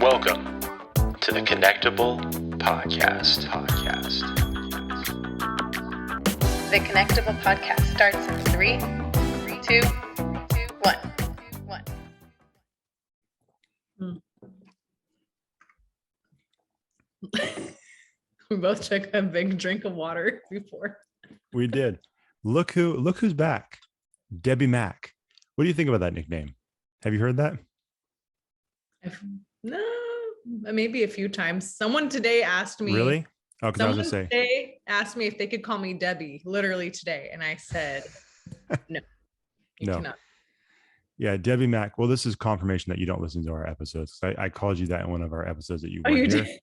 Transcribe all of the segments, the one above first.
Welcome to the Connectable podcast. The Connectable podcast starts in 3, 2, 1. We both took a big drink of water before. We did. Look who's back. Debbie Mack. What do you think about that nickname? Have you heard that? No, maybe a few times. Someone today asked me. Really? Oh, because I was Someone gonna say. today asked me if they could call me Debbie, literally today, and I said, no. You cannot. Yeah, Debbie Mack. Well, this is confirmation that you don't listen to our episodes. I called you that in one of our episodes that you weren't here. Did?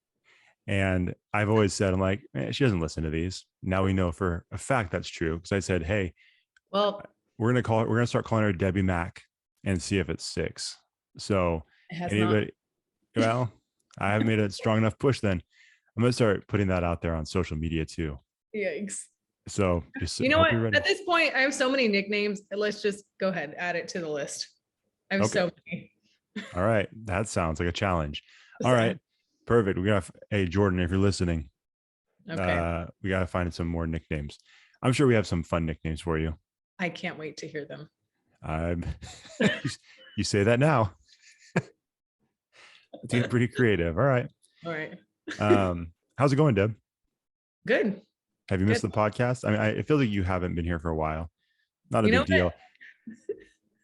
And I've always said, I'm like, she doesn't listen to these. Now we know for a fact that's true. Because I said, hey, Well, we're gonna start calling her Debbie Mack and see if it sticks. So it has anybody, well, I haven't made a strong enough push. Then I'm gonna start putting that out there on social media too. Yikes. So just You know what? ready. At this point, I have so many nicknames. Let's just go ahead, add it to the list. I have so many. All right, that sounds like a challenge. All right, perfect. Hey Jordan, if you're listening, Okay. We gotta find some more nicknames. I'm sure we have some fun nicknames for you. I can't wait to hear them. You say that now. It's getting pretty creative. All right. All right. How's it going, Deb? Good. Have you missed the podcast? I mean, I feel like you haven't been here for a while. Not a You know big deal. what?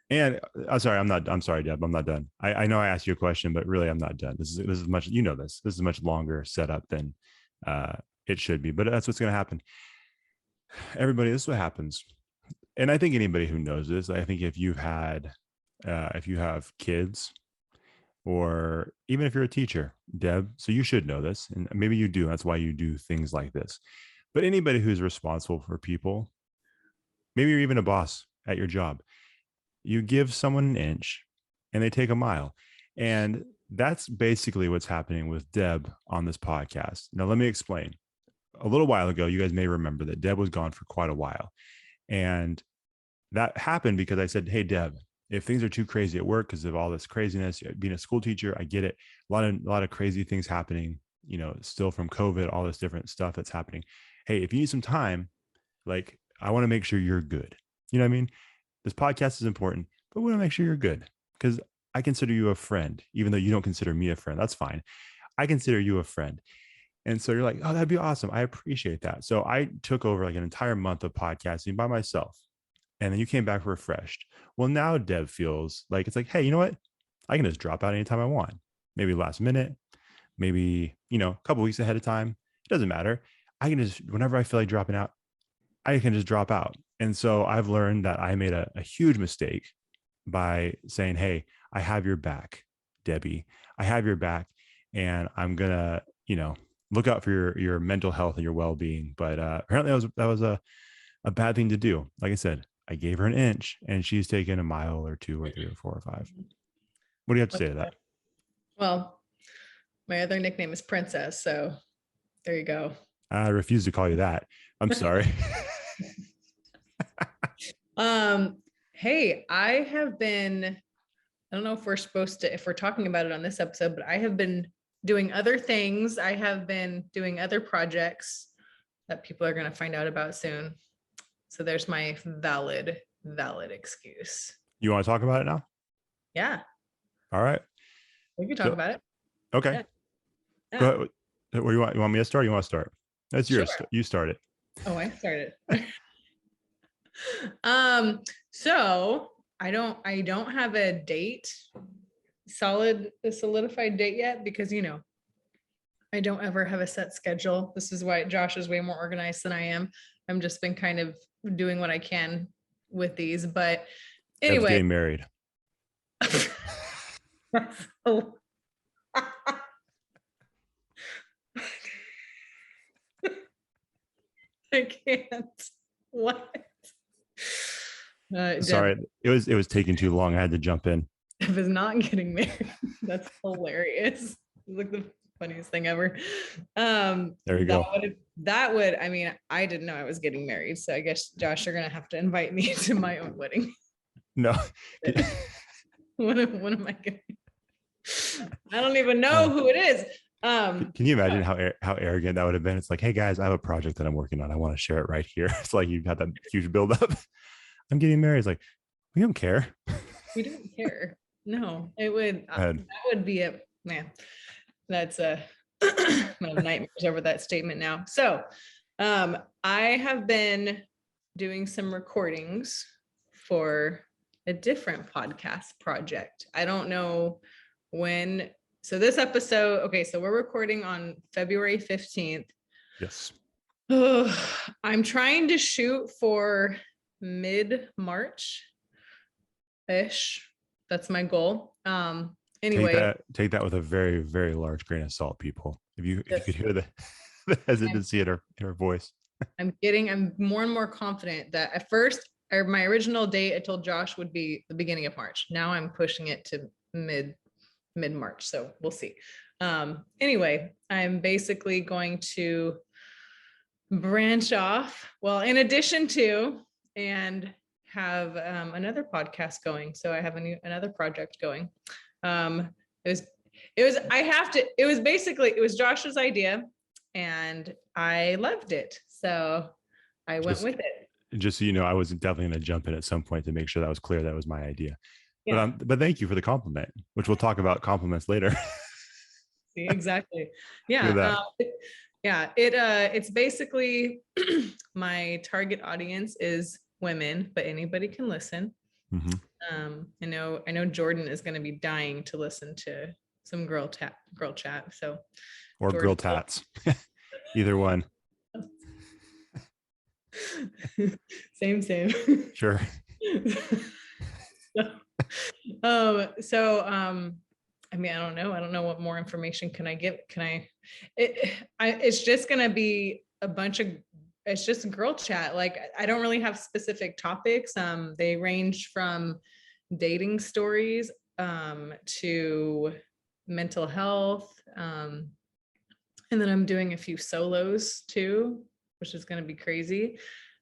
And I'm sorry, Deb. I'm not done. I know I asked you a question, but really I'm not done. This is much, this is a much longer setup than it should be, but that's what's going to happen. Everybody, this is what happens. And I think anybody who knows this, I think if you have kids, or even if you're a teacher, Deb, so you should know this, and maybe you do. That's why you do things like this. But anybody who's responsible for people, maybe you're even a boss at your job, you give someone an inch and they take a mile. And that's basically what's happening with Deb on this podcast. Now, let me explain. A little while ago, you guys may remember that Deb was gone for quite a while. And that happened because I said, hey, Deb, if things are too crazy at work because of all this craziness, being a school teacher, I get it. A lot of crazy things happening, still from COVID, all this different stuff that's happening. Hey, if you need some time, like, I want to make sure you're good. You know what I mean? This podcast is important, but we want to make sure you're good because I consider you a friend, even though you don't consider me a friend. That's fine. I consider you a friend. And so you're like, oh, that'd be awesome. I appreciate that. So I took over like an entire month of podcasting by myself. And then you came back refreshed. Well, now Deb feels like it's like, hey, you know what? I can just drop out anytime I want. Maybe last minute, maybe, a couple weeks ahead of time. It doesn't matter. I can just, whenever I feel like dropping out, I can just drop out. And so I've learned that I made a huge mistake by saying, hey, I have your back, Debbie. I have your back. And I'm going to, look out for your mental health and your well-being. But apparently that was a bad thing to do. Like I said, I gave her an inch and she's taken a mile or 2 or 3 or 4 or 5. What do you have to say to that? Well, my other nickname is Princess. So there you go. I refuse to call you that. I'm sorry. Hey, I don't know if we're talking about it on this episode, but I have been doing other things. I have been doing other projects that people are going to find out about soon. So there's my valid excuse. You want to talk about it now? Yeah. All right. We can talk about it. Okay. Yeah. Go ahead. What do you want me to start? Or you want to start? That's yours. Sure. You start it. Oh, I started. So I don't have a solidified date yet because, I don't ever have a set schedule. This is why Josh is way more organized than I am. I'm just been kind of doing what I can with these, but anyway. Deb's getting married. I can't. What? Sorry, it was taking too long. I had to jump in. Deb is not getting married. That's hilarious. It's like the funniest thing ever. There you go. I mean, I didn't know I was getting married. So I guess, Josh, you're going to have to invite me to my own wedding. No. What am I going I don't even know who it is. Can you imagine how arrogant that would have been? It's like, hey guys, I have a project that I'm working on. I want to share it right here. It's like you've had that huge buildup. I'm getting married. It's like, we don't care. We don't care. No, it would, Ahead. that would be a, man, that's a, I have nightmares over that statement now. So, I have been doing some recordings for a different podcast project. I don't know when. So this episode, okay, so we're recording on February 15th. Yes. I'm trying to shoot for mid-March ish. That's my goal. Anyway, take that with a very, very large grain of salt, people. If you could hear the hesitancy in her voice. I'm more and more confident that at first, my original date I told Josh would be the beginning of March. Now I'm pushing it to mid-March. So we'll see. Anyway, I'm basically going to branch off. Well, in addition to, and have another podcast going. So I have another project going. It was Josh's idea and I loved it. So I went with it. Just so you know, I was definitely going to jump in at some point to make sure that was clear. That was my idea. Yeah. But thank you for the compliment, which we'll talk about compliments later. See, exactly. Yeah. It's basically my target audience is women, but anybody can listen. Mm-hmm. I know Jordan is going to be dying to listen to some girl chat. So, or Jordan, girl tats, either one. Same. Sure. I mean, I don't know what more information can I give. It's just going to be it's just girl chat. Like, I don't really have specific topics. They range from dating stories, to mental health. And then I'm doing a few solos too, which is going to be crazy.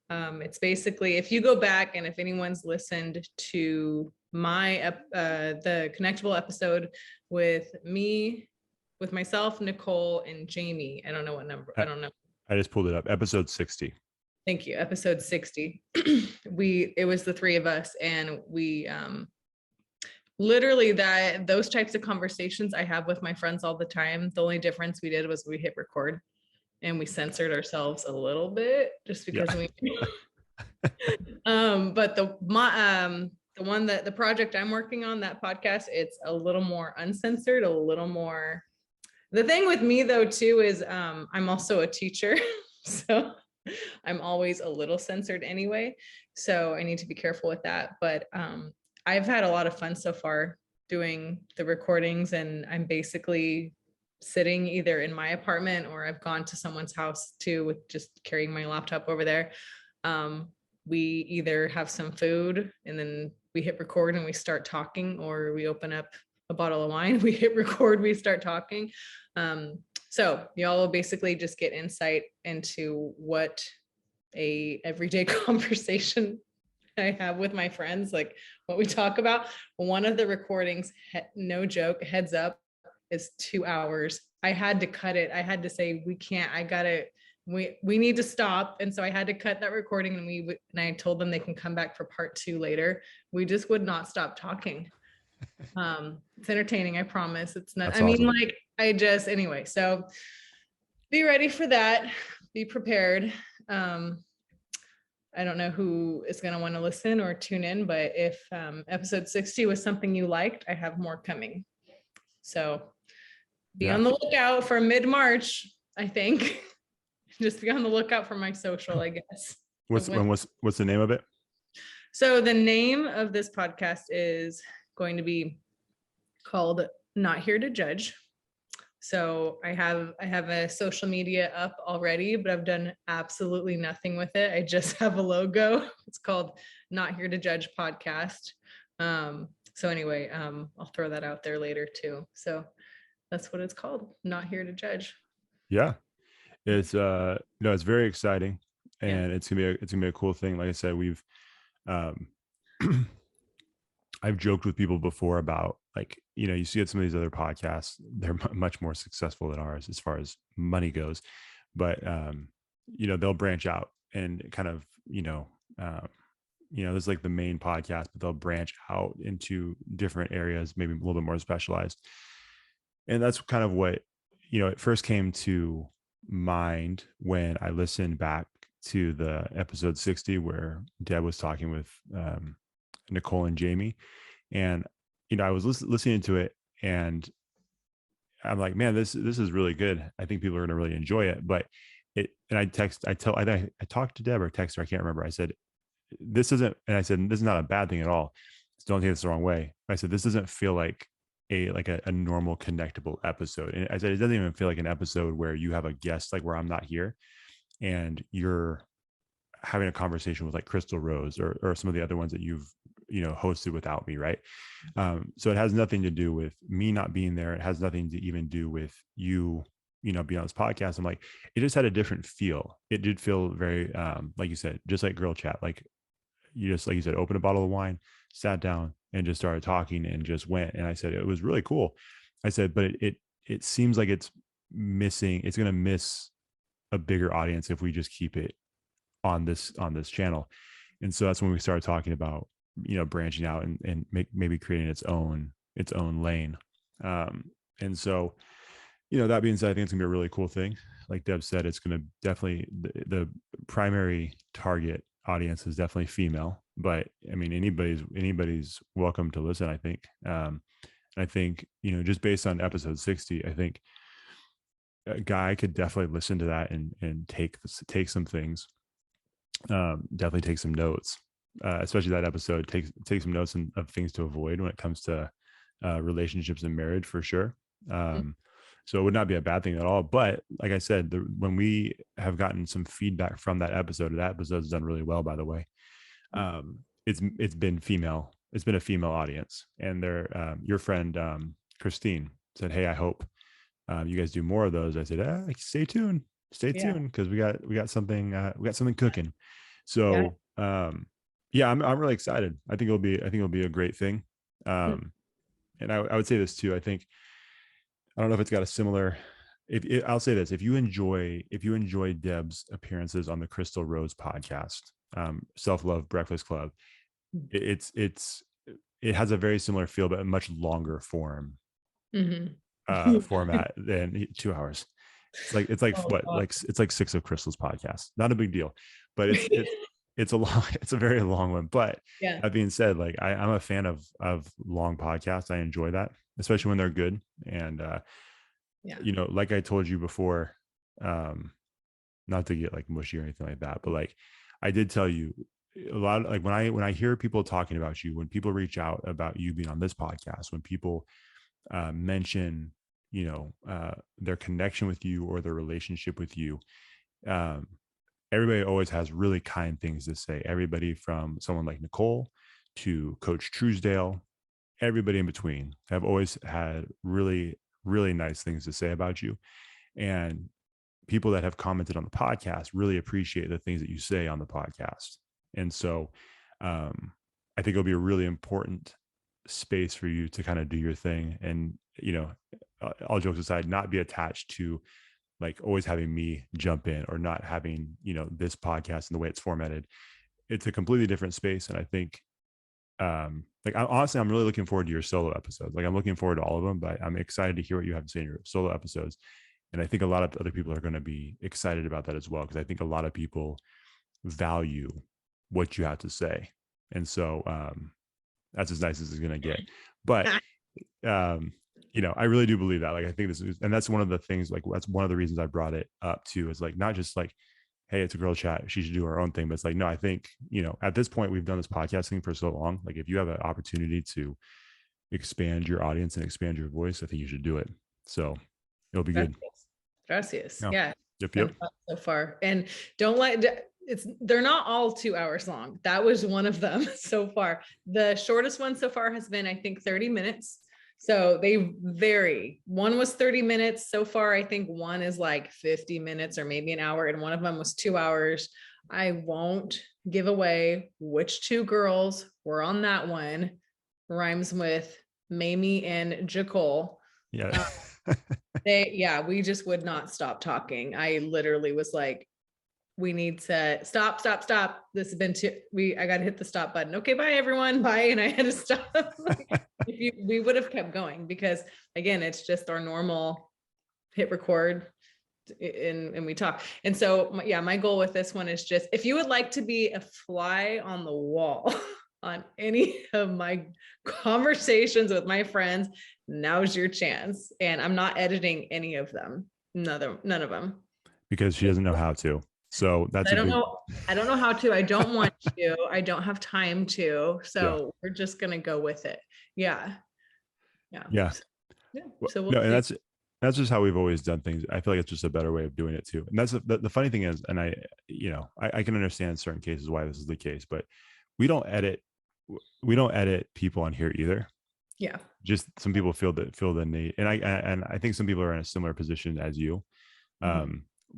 It's basically, if you go back and if anyone's listened to the Connectable episode with myself, Nicole, and Jamie. I don't know what number. I don't know. I just pulled it up. Episode 60. Thank you. Episode 60. It was the three of us, and we literally those types of conversations I have with my friends all the time. The only difference we did was we hit record and we censored ourselves a little bit just because but the project I'm working on, that podcast, it's a little more uncensored, a little more. The thing with me though too is I'm also a teacher, so I'm always a little censored anyway. So I need to be careful with that. But I've had a lot of fun so far doing the recordings, and I'm basically sitting either in my apartment or I've gone to someone's house too, with just carrying my laptop over there. We either have some food and then we hit record and we start talking, or we open up a bottle of wine, we hit record, we start talking. So y'all will basically just get insight into what a everyday conversation I have with my friends, like what we talk about. One of the recordings, no joke, heads up, is 2 hours. I had to cut it. I had to say, we need to stop. And so I had to cut that recording, and I told them they can come back for part 2 later. We just would not stop talking. It's entertaining. I promise. It's not, That's anyway, so be ready for that. Be prepared. I don't know who is going to want to listen or tune in, but if episode 60 was something you liked, I have more coming. So be on the lookout for mid-March, I think. Just be on the lookout for my social, I guess. What's the name of it? So the name of this podcast is going to be called Not Here to Judge. So I have a social media up already, but I've done absolutely nothing with it. I just have a logo. It's called Not Here to Judge Podcast. So anyway, I'll throw that out there later too. So that's what it's called, Not Here to Judge. Yeah. It's it's very exciting, and it's gonna be a cool thing. Like I said, we've I've joked with people before about, like, you see at some of these other podcasts, they're much more successful than ours as far as money goes, but they'll branch out and kind of, there's like the main podcast, but they'll branch out into different areas, maybe a little bit more specialized. And that's kind of what, it first came to mind when I listened back to the episode 60, where Deb was talking with Nicole and Jamie. And, I was listening to it, and I'm like, man, this is really good. I think people are going to really enjoy it. But I talked to Deb or text her, I can't remember. I said, this isn't, and I said, this is not a bad thing at all. Don't take this the wrong way. I said, this doesn't feel like a normal Connectable episode. And I said, it doesn't even feel like an episode where you have a guest, like where I'm not here and you're having a conversation with like Crystal Rose or some of the other ones that you've, hosted without me. Right. So it has nothing to do with me not being there. It has nothing to even do with you, being on this podcast. I'm like, it just had a different feel. It did feel very, like you said, just like girl chat. Like you said, open a bottle of wine, sat down and just started talking and just went. And I said, it was really cool. I said, but it seems like it's going to miss a bigger audience if we just keep it on this channel. And so that's when we started talking about, branching out and maybe creating its own lane. And so, that being said, I think it's gonna be a really cool thing. Like Deb said, it's gonna definitely, the primary target audience is definitely female, but I mean, anybody's welcome to listen, I think. And I think, just based on episode 60, I think a guy could definitely listen to that and take some things, definitely take some notes, especially that episode, take some notes of things to avoid when it comes to relationships and marriage, for sure. So it would not be a bad thing at all. But like I said, when we have gotten some feedback from that episode's done really well, by the way. It's been female. It's been a female audience, and your friend Christine said, "Hey, I hope you guys do more of those." I said, "Stay tuned, because we got something cooking." So I'm really excited. I think it'll be a great thing. And I would say this too. I don't know if it's got a similar. I'll say this: if you enjoy Deb's appearances on the Crystal Rose podcast, Self Love Breakfast Club, it has a very similar feel, but a much longer form format than 2 hours. It's like it's like 6 of Crystal's podcasts. Not a big deal, but it's a very long one. But that being said, like I'm a fan of long podcasts. I enjoy that, especially when they're good. And like I told you before, not to get like mushy or anything like that, but like I did tell you a lot, like when I hear people talking about you, when people reach out about you being on this podcast, when people mention their connection with you or their relationship with you, everybody always has really kind things to say. Everybody from someone like Nicole to Coach Truesdale, everybody in between have always had really, really nice things to say about you. And people that have commented on the podcast really appreciate the things that you say on the podcast. And so I think it'll be a really important space for you to kind of do your thing. And, all jokes aside, not be attached to like always having me jump in or not having, this podcast and the way it's formatted. It's a completely different space. And I think, honestly, I'm really looking forward to your solo episodes. Like I'm looking forward to all of them, but I'm excited to hear what you have to say in your solo episodes. And I think a lot of other people are going to be excited about that as well, because I think a lot of people value what you have to say. And so that's as nice as it's going to get. But, I really do believe that. Like, I think this is, and that's one of the things, like, that's one of the reasons I brought it up too, is like, not just like, hey, it's a girl chat, she should do her own thing. But it's like, no, I think, at this point, we've done this podcasting for so long. Like, if you have an opportunity to expand your audience and expand your voice, I think you should do it. So it'll be good. Gracias. No. Yeah. Yep. So far. And they're not all 2 hours long. That was one of them so far. The shortest one so far has been, I think, 30 minutes. So they vary. One was 30 minutes so far. I think one is like 50 minutes or maybe an hour. And one of them was 2 hours. I won't give away which 2 girls were on that one. Rhymes with Mamie and Jacole. Yeah. We just would not stop talking. I literally was like, we need to stop. This has been I got to hit the stop button. Okay, bye everyone. Bye. And I had to stop. We would have kept going because again, it's just our normal hit record and we talk. And so my goal with this one is just, if you would like to be a fly on the wall on any of my conversations with my friends, now's your chance. And I'm not editing any of them. None of them. Because she doesn't know how to. So that's I don't know how to. I don't want to. I don't have time to. So we're just gonna go with it. Yeah. So we'll and that's just how we've always done things. I feel like it's just a better way of doing it too. And that's the funny thing is, and I can understand in certain cases why this is the case, but we don't edit people on here either. Yeah. Just some people feel the need, and I think some people are in a similar position as you,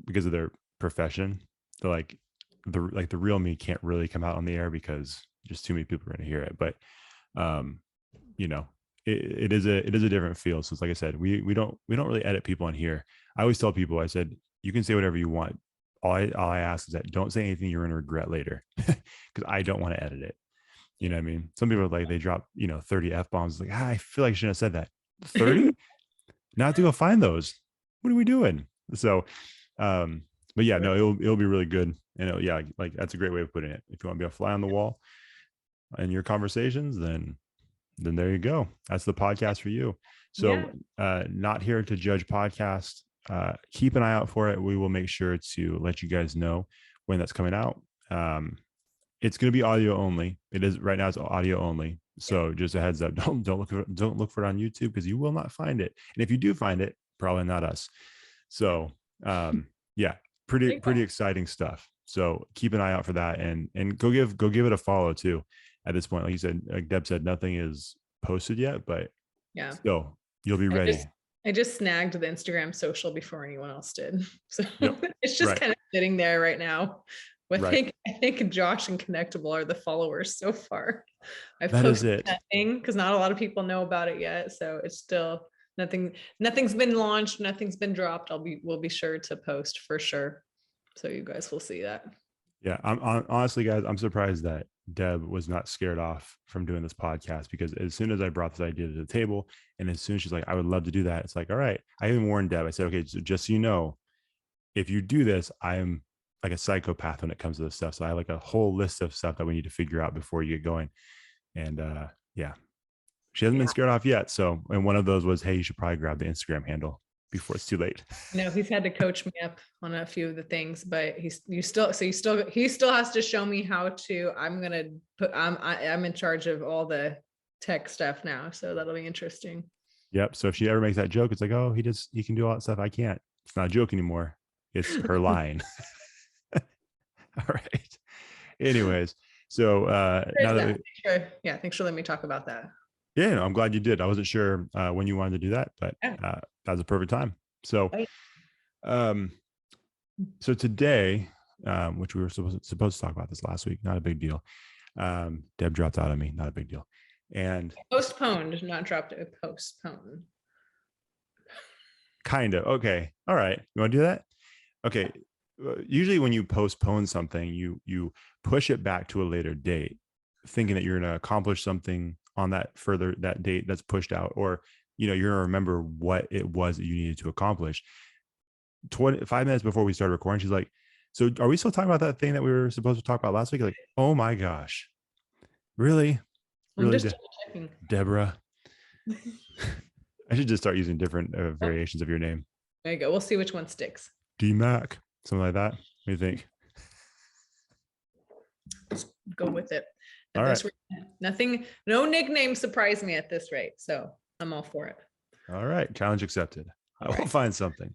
because of their profession. They're like the real me can't really come out on the air because just too many people are going to hear it. But it is a different feel. So it's like I said, we don't really edit people on here. I always tell people, I said, you can say whatever you want. All I ask is that don't say anything you're going to regret later, because I don't want to edit it. You know what I mean? Some people are like, they drop 30 F-bombs. Like, I feel like I shouldn't have said that. 30? Now I have to go find those. What are we doing? So but yeah, no, it'll be really good. And like that's a great way of putting it. If you want to be a fly on the wall in your conversations, then there you go. That's the podcast for you. So Not Here to Judge podcast. Keep an eye out for it. We will make sure to let you guys know when that's coming out. It's going to be audio only. It is right now. It's audio only. So just a heads up. Don't look for it on YouTube, because you will not find it. And if you do find it, probably not us. So pretty exciting stuff. So keep an eye out for that, and go give it a follow too. At this point, like you said, like Deb said, nothing is posted yet, but still you'll be ready. I just snagged the Instagram social before anyone else did. So it's just Right. kind of sitting there right now. But Right. I think Josh and Connectable are the followers so far. I've That is posted it. nothing because not a lot of people know about it yet. So it's still nothing's been launched, nothing's been dropped. We'll be sure to post for sure. So you guys will see that. Yeah, I'm honestly, guys, I'm surprised that Deb was not scared off from doing this podcast, because as soon as I brought this idea to the table, and as soon as she's like, I would love to do that, it's like, all right. I even warned Deb. I said, okay, so just so you know, if you do this, I'm like a psychopath when it comes to this stuff. So I have like a whole list of stuff that we need to figure out before you get going. And she hasn't been scared off yet. So, and one of those was, hey, you should probably grab the Instagram handle before it's too late. No, he's had to coach me up on a few of the things, but he still has to show me how to. I'm in charge of all the tech stuff now, so that'll be interesting. Yep. So if she ever makes that joke, it's like, oh, he can do all that stuff. I can't. It's not a joke anymore. It's her line. All right. Anyways, so now that thanks for letting me talk about that. Yeah, I'm glad you did. I wasn't sure when you wanted to do that, but that was a perfect time. So, so today, which we were supposed to talk about this last week, not a big deal. Deb dropped out on me, not a big deal. And Postponed, not dropped, postponed. Kind of. Okay. All right. You want to do that? Okay. Usually when you postpone something, you push it back to a later date, thinking that you're going to accomplish something on that date that's pushed out, or you're going to remember what it was that you needed to accomplish. 5 minutes before we started recording, she's like, so are we still talking about that thing that we were supposed to talk about last week? Like, oh my gosh, really Deborah? I should just start using different variations of your name. There you go. We'll see which one sticks. D-Mac, something like that. What do you think? Just go with it. All right. Nothing, no nickname surprised me at this rate, so I'm all for it. All right, challenge accepted. I will find something.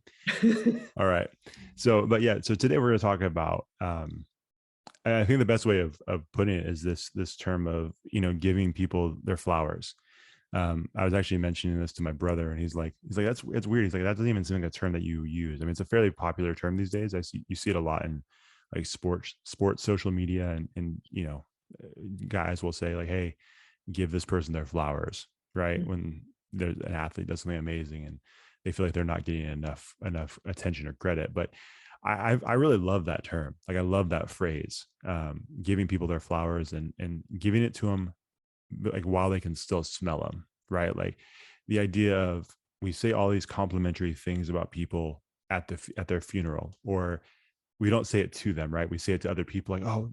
All right. So today we're going to talk about. I think the best way of putting it is this term of giving people their flowers. I was actually mentioning this to my brother, and he's like, it's weird. He's like, that doesn't even seem like a term that you use. I mean, it's a fairly popular term these days. You see it a lot in like sports social media, and guys will say like, hey, give this person their flowers. right? When there's an athlete does something amazing and they feel like they're not getting enough attention or credit. But I really love that term. Like I love that phrase, giving people their flowers and giving it to them like while they can still smell them, right? Like the idea of, we say all these complimentary things about people at their funeral, or we don't say it to them, right? We say it to other people like, oh,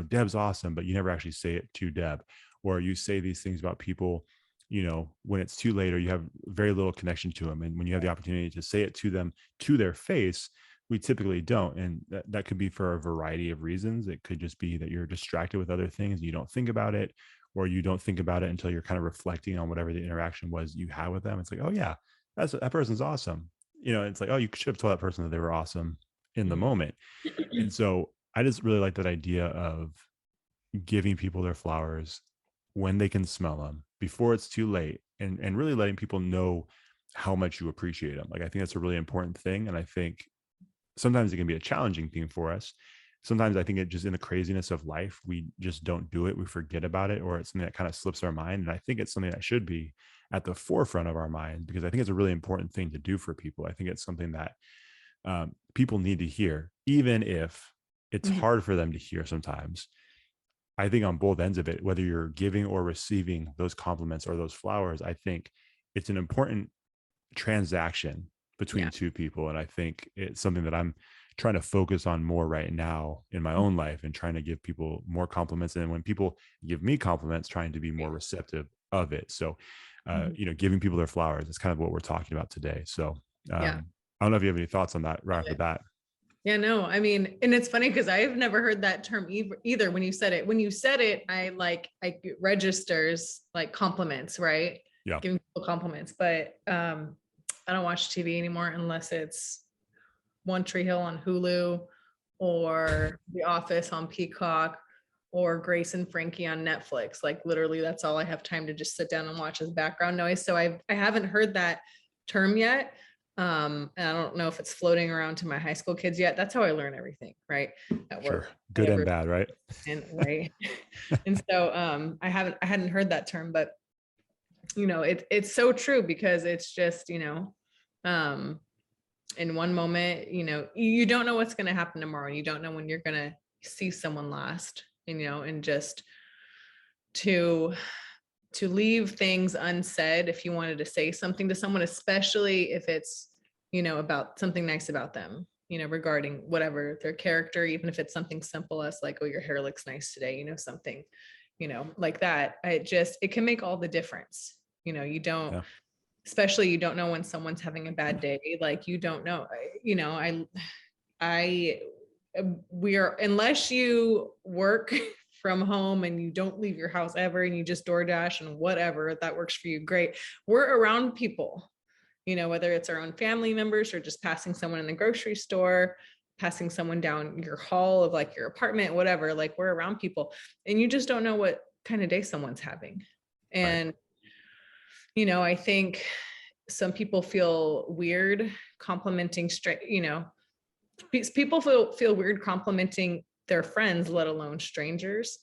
Deb's awesome, but you never actually say it to Deb. Or you say these things about people, when it's too late or you have very little connection to them. And when you have the opportunity to say it to them, to their face, we typically don't. And that could be for a variety of reasons. It could just be that you're distracted with other things and you don't think about it, or you don't think about it until you're kind of reflecting on whatever the interaction was you had with them. It's like, oh yeah, that person's awesome. It's like, oh, you should have told that person that they were awesome in the moment. And so I just really like that idea of giving people their flowers when they can smell them before it's too late, and really letting people know how much you appreciate them. Like, I think that's a really important thing. And I think sometimes it can be a challenging thing for us. Sometimes I think it just, in the craziness of life, we just don't do it. We forget about it, or it's something that kind of slips our mind. And I think it's something that should be at the forefront of our mind, because I think it's a really important thing to do for people. I think it's something that people need to hear, even if it's hard for them to hear sometimes. I think on both ends of it, whether you're giving or receiving those compliments or those flowers, I think it's an important transaction between two people. And I think it's something that I'm trying to focus on more right now in my own life, and trying to give people more compliments. And when people give me compliments, trying to be more receptive of it. So, giving people their flowers is kind of what we're talking about today. So, I don't know if you have any thoughts on that right after that. Yeah, no, I mean, and it's funny because I've never heard that term either. When you said it, I registers like compliments, right? Yeah. Giving people compliments, but I don't watch TV anymore unless it's One Tree Hill on Hulu, or The Office on Peacock, or Grace and Frankie on Netflix. Like literally that's all I have time to just sit down and watch as background noise. So I haven't heard that term yet. And I don't know if it's floating around to my high school kids yet. That's how I learn everything, right? At work. Sure. Good and bad, right? And right. And so I hadn't heard that term, but it's so true, because it's just, in one moment, you don't know what's going to happen tomorrow. You don't know when you're going to see someone last, and just to leave things unsaid if you wanted to say something to someone, especially if it's, about something nice about them, regarding whatever their character, even if it's something simple as like, oh, your hair looks nice today, something, like that. It can make all the difference. You don't, especially you don't know when someone's having a bad day. Like you don't know, unless you work from home and you don't leave your house ever, and you just DoorDash and whatever, if that works for you, great. We're around people, whether it's our own family members or just passing someone in the grocery store, passing someone down your hall of like your apartment, whatever, like we're around people, and you just don't know what kind of day someone's having. And, I think some people feel weird complimenting people feel weird complimenting their friends, let alone strangers.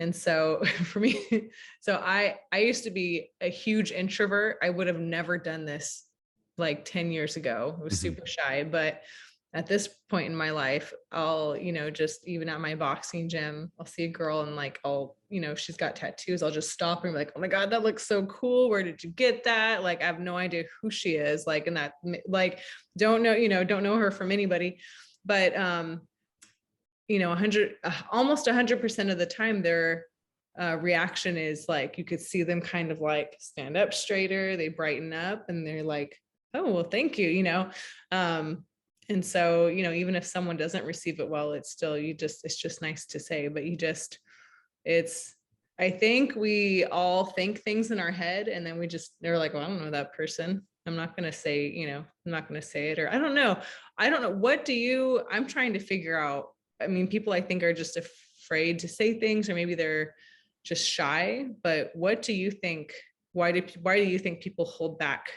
And so for me, I used to be a huge introvert. I would have never done this like 10 years ago. I was super shy, but at this point in my life, I'll, just even at my boxing gym, I'll see a girl and like, she's got tattoos. I'll just stop and be like, oh my God, that looks so cool. Where did you get that? Like, I have no idea who she is. Like, and that, like, don't know her from anybody, but, almost 100% of the time their reaction is like, you could see them kind of like stand up straighter, they brighten up, and they're like, oh, well, thank you, and so, even if someone doesn't receive it well, it's still, it's just nice to say, but I think we all think things in our head, and then they're like, well, I don't know that person. I'm not going to say, I'm not going to say it, or I don't know. I'm trying to figure out. I mean, people I think are just afraid to say things, or maybe they're just shy, but what do you think? Why do you think people hold back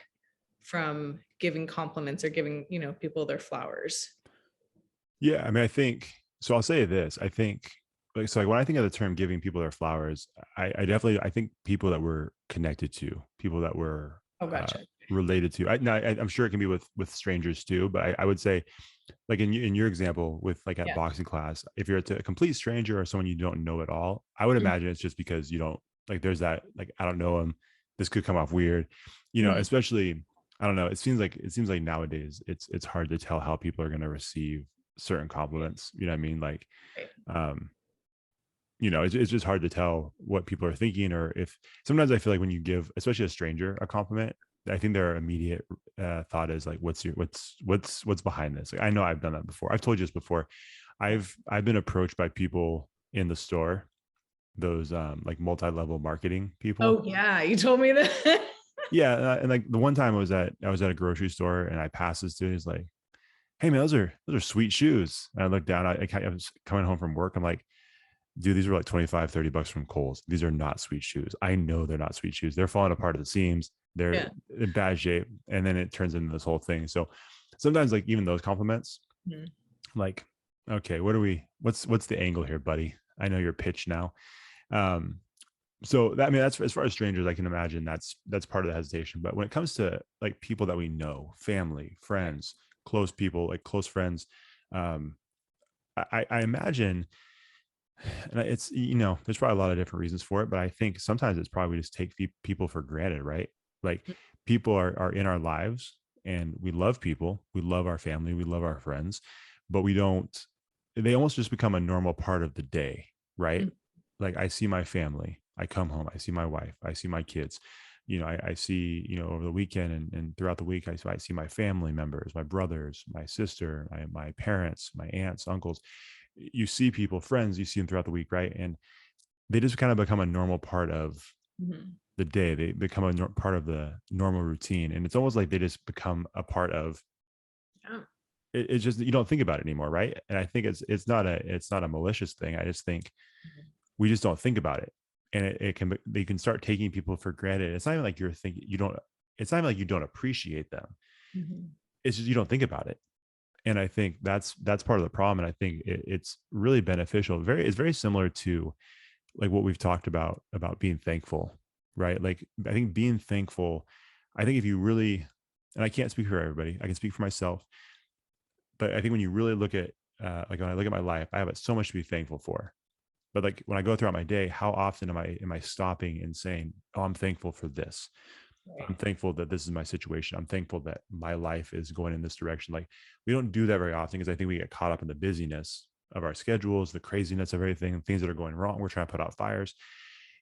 from giving compliments or giving, people their flowers? Yeah. I mean, I think, so I'll say this, I think so like when I think of the term giving people their flowers, I definitely, I think people that we're connected to, people that we're Oh, gotcha. related to. I'm sure it can be with strangers too, but I would say, like in your example with like at Yeah. boxing class, if you're to a complete stranger or someone you don't know at all, I would Mhm. imagine it's just because you don't, like, there's that, like, I don't know him, this could come off weird, you know, Mhm. especially, I don't know, it seems like nowadays it's hard to tell how people are going to receive certain compliments, you know what I mean? Like, Right. you know, it's just hard to tell what people are thinking, or if sometimes I feel like when you give, especially a stranger, a compliment, I think their immediate thought is like, what's behind this? Like, I know I've done that before. I've told you this before. I've been approached by people in the store, those like multi-level marketing people. Oh yeah, you told me that. Yeah, and like the one time I was at a grocery store and I passed this dude. He's like, "Hey man, those are sweet shoes." And I looked down. I was coming home from work. I'm like, dude, these are like 25-30 bucks from Kohl's. These are not sweet shoes. I know they're not sweet shoes. They're falling apart at the seams. They're Yeah. in bad shape. And then it turns into this whole thing. So sometimes like even those compliments, Mhm. like, okay, what's the angle here, buddy? I know your pitch now. So that, I mean, that's, as far as strangers, I can imagine that's part of the hesitation. But when it comes to like people that we know, family, friends, close people, like close friends, um, I imagine, and it's, you know, there's probably a lot of different reasons for it, but I think sometimes it's probably just take people for granted, right? Like people are in our lives and we love people, we love our family, we love our friends, but we don't, they almost just become a normal part of the day, right? Mhm. Like I see my family, I come home, I see my wife, I see my kids, you know, I see, you know, over the weekend and throughout the week, I see my family members, my brothers, my sister, my parents, my aunts, uncles. You see people, friends, you see them throughout the week, right? And they just kind of become a normal part of Mhm. the day. They become a part of the normal routine, and it's almost like they just become a part of Yeah. it's just, you don't think about it anymore, right? And I think it's not a malicious thing. I just think Mhm. we just don't think about it, and it can they can start taking people for granted. It's not even like you're thinking you don't. It's not even like you don't appreciate them. Mhm. It's just you don't think about it. And I think that's part of the problem. And I think it's really beneficial. It's very similar to like what we've talked about being thankful, right? Like I think being thankful, I think if you really, and I can't speak for everybody, I can speak for myself, but I think when you really look at like when I look at my life, I have so much to be thankful for. But like when I go throughout my day, how often am I stopping and saying, "Oh, I'm thankful for this. I'm Right. thankful that this is my situation. I'm thankful that my life is going in this direction." Like we don't do that very often because I think we get caught up in the busyness of our schedules, the craziness of everything, and things that are going wrong. We're trying to put out fires.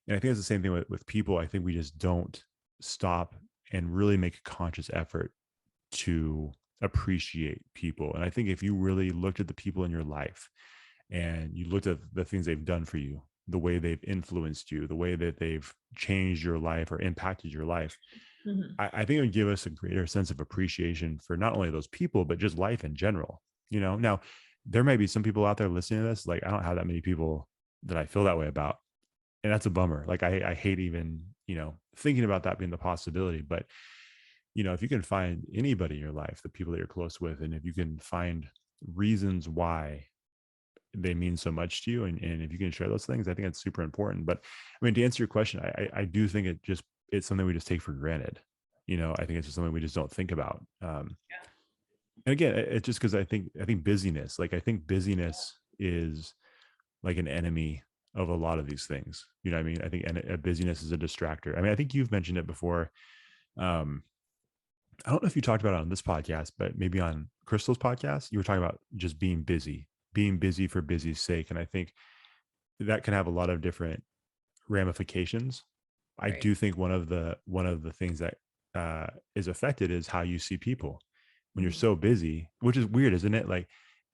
And I think it's the same thing with people. I think we just don't stop and really make a conscious effort to appreciate people. And I think if you really looked at the people in your life and you looked at the things they've done for you, the way they've influenced you, the way that they've changed your life or impacted your life, Mhm. I think it would give us a greater sense of appreciation for not only those people, but just life in general. You know, now there may be some people out there listening to this, like I don't have that many people that I feel that way about. And that's a bummer. Like I hate even, you know, thinking about that being the possibility. But, you know, if you can find anybody in your life, the people that you're close with, and if you can find reasons why they mean so much to you, and if you can share those things, I think it's super important. But I mean, to answer your question, I do think it's something we just take for granted. You know, I think it's just something we just don't think about. And again, it's just because I think busyness, like I think busyness is like an enemy of a lot of these things. You know what I mean? I think busyness is a distractor. I mean, I think you've mentioned it before. Um, I don't know if you talked about it on this podcast, but maybe on Crystal's podcast, you were talking about just being busy for busy's sake. And I think that can have a lot of different ramifications. I Right. do think one of the things that is affected is how you see people when you're Mhm. so busy, which is weird, isn't it? Like,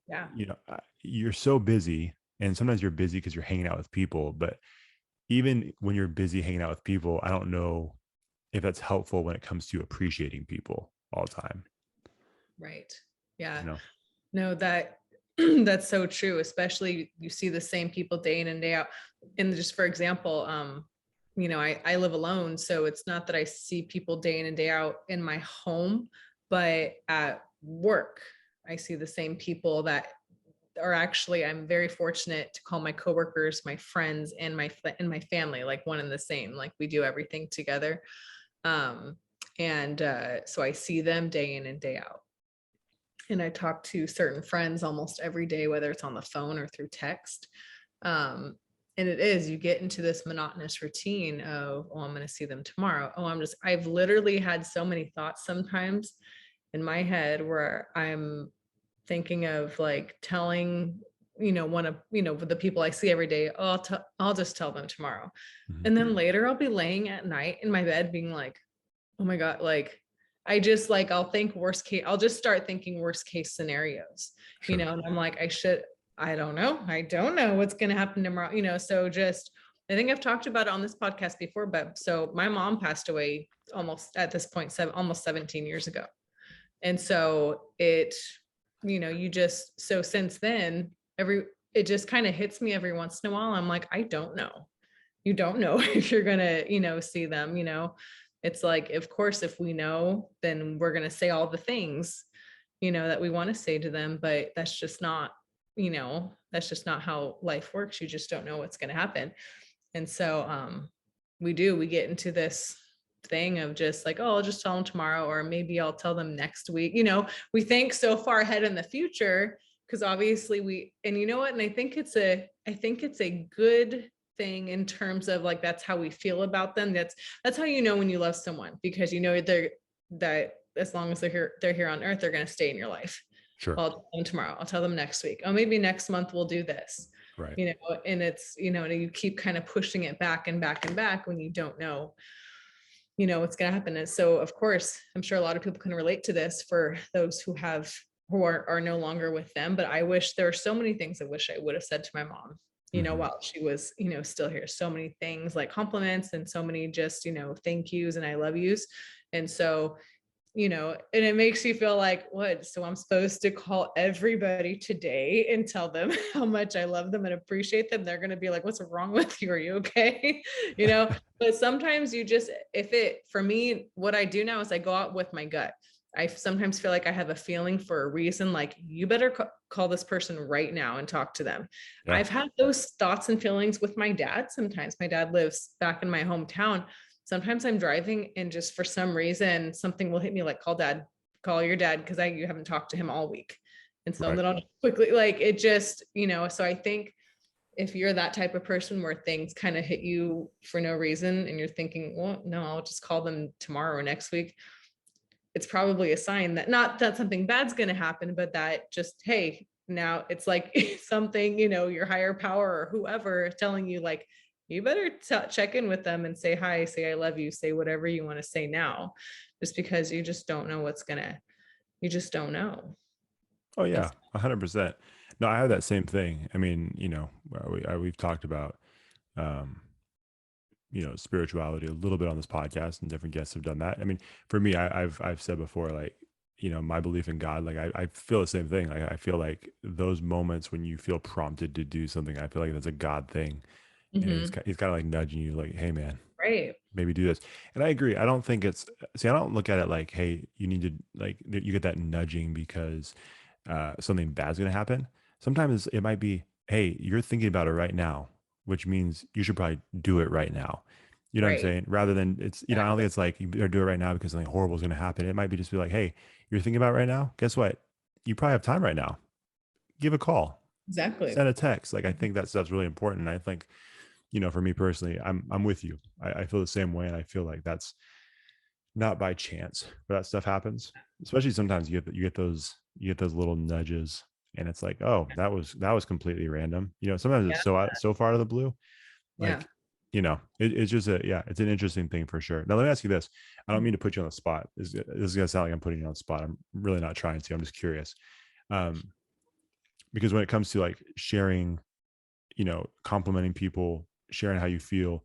Yeah. you know, you're so busy, and sometimes you're busy because you're hanging out with people. But even when you're busy hanging out with people, I don't know if that's helpful when it comes to appreciating people all the time. Right. Yeah. You know, No, that that's so true. Especially you see the same people day in and day out. And just for example, I live alone, so it's not that I see people day in and day out in my home, but at work, I see the same people that are actually, I'm very fortunate to call my coworkers, my friends, and my family, like one and the same. Like we do everything together. So I see them day in and day out. And I talk to certain friends almost every day, whether it's on the phone or through text. And you get into this monotonous routine of, oh, I'm going to see them tomorrow. Oh, I've literally had so many thoughts sometimes in my head where I'm thinking of like telling, one of, the people I see every day, oh, I'll just tell them tomorrow. Mhm. And then later I'll be laying at night in my bed being like, oh my God, like, I'll just start thinking worst case scenarios, Sure. and I'm like, I don't know what's going to happen tomorrow, so just, I think I've talked about it on this podcast before, but so my mom passed away almost at this point, almost 17 years ago. And so so since then, it just kind of hits me every once in a while. I'm like, I don't know. You don't know if you're going to, see them, it's like, of course, if we know, then we're going to say all the things, that we want to say to them, but that's just not how life works. You just don't know what's going to happen. And so, we get into this thing of just like, oh, I'll just tell them tomorrow, or maybe I'll tell them next week. We think so far ahead in the future, because obviously and you know what? And I think it's a good thing in terms of like, that's how we feel about them. That's how when you love someone, because that as long as they're here on earth, they're going to stay in your life. Sure. I'll tell them tomorrow. I'll tell them next week. Oh, maybe next month we'll do this. Right. And it's, and you keep kind of pushing it back and back and back when you don't know, what's going to happen. And so, of course, I'm sure a lot of people can relate to this for those who are no longer with them. But I wish there are so many things I wish I would have said to my mom, while she was, still here. So many things like compliments, and so many just, thank yous and I love yous. And so, and it makes you feel like, what? So I'm supposed to call everybody today and tell them how much I love them and appreciate them. They're going to be like, what's wrong with you? Are you okay? But sometimes for me, what I do now is I go out with my gut. I sometimes feel like I have a feeling for a reason, like you better call this person right now and talk to them. Yeah. I've had those thoughts and feelings with my dad. Sometimes my dad lives back in my hometown. Sometimes I'm driving and just for some reason, something will hit me like, call your dad, because you haven't talked to him all week. And so then I'll just quickly, like, it just, so I think if you're that type of person where things kind of hit you for no reason and you're thinking, well, no, I'll just call them tomorrow or next week, it's probably a sign that not that something bad's going to happen, but that just, hey, now it's like something, your higher power or whoever telling you like, you better check in with them and say hi, say I love you, say whatever you want to say now, just because you just don't know you just don't know. Oh yeah, 100%. No, I have that same thing. I mean, we've talked about, spirituality a little bit on this podcast, and different guests have done that. I mean, for me, I've said before, like, my belief in God, like I feel the same thing. Like I feel like those moments when you feel prompted to do something, I feel like that's a God thing. And he's kind of like nudging you like, hey man, right, maybe do this. And I agree. I don't think I don't look at it like, hey, you need to, like, you get that nudging because something bad's going to happen. Sometimes it might be, hey, you're thinking about it right now, which means you should probably do it right now. You know what I'm saying? Rather than it's, I don't think it's like you better do it right now because something horrible is going to happen. It might be just be like, hey, you're thinking about it right now. Guess what? You probably have time right now. Give a call. Exactly. Send a text. Like, I think that stuff's really important. And I think, for me personally, I'm with you. I feel the same way. And I feel like that's not by chance, but that stuff happens. Especially sometimes you get those little nudges and it's like, oh, that was completely random. Sometimes it's so far out of the blue. Like, it's just it's an interesting thing for sure. Now let me ask you this. I don't mean to put you on the spot. This is gonna sound like I'm putting you on the spot. I'm really not trying to. I'm just curious. Because when it comes to like sharing, complimenting people, sharing how you feel,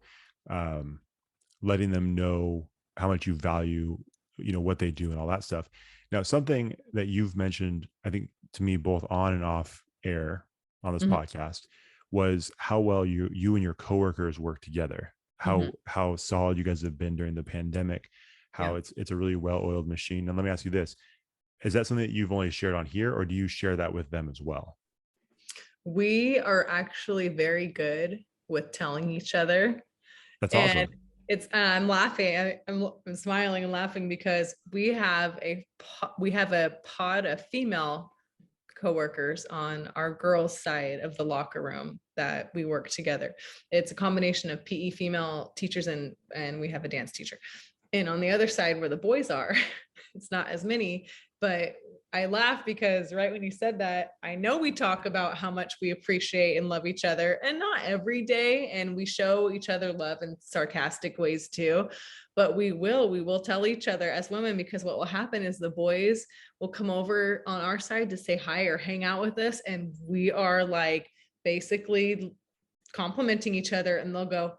letting them know how much you value, what they do and all that stuff. Now, something that you've mentioned, I think to me, both on and off air on this podcast, was how well you and your coworkers work together, how solid you guys have been during the pandemic, how it's a really well-oiled machine. Now, let me ask you this. Is that something that you've only shared on here, or do you share that with them as well? we are actually very good with telling each other. That's And awesome. I'm laughing. I'm smiling and laughing because we have a pod of female coworkers on our girls' side of the locker room that we work together. It's a combination of PE female teachers and we have a dance teacher. And on the other side where the boys are, it's not as many, but I laugh because right when you said that, I know we talk about how much we appreciate and love each other, and not every day. And we show each other love in sarcastic ways too. But we will tell each other as women, because what will happen is the boys will come over on our side to say hi or hang out with us. And we are like basically complimenting each other, and they'll go,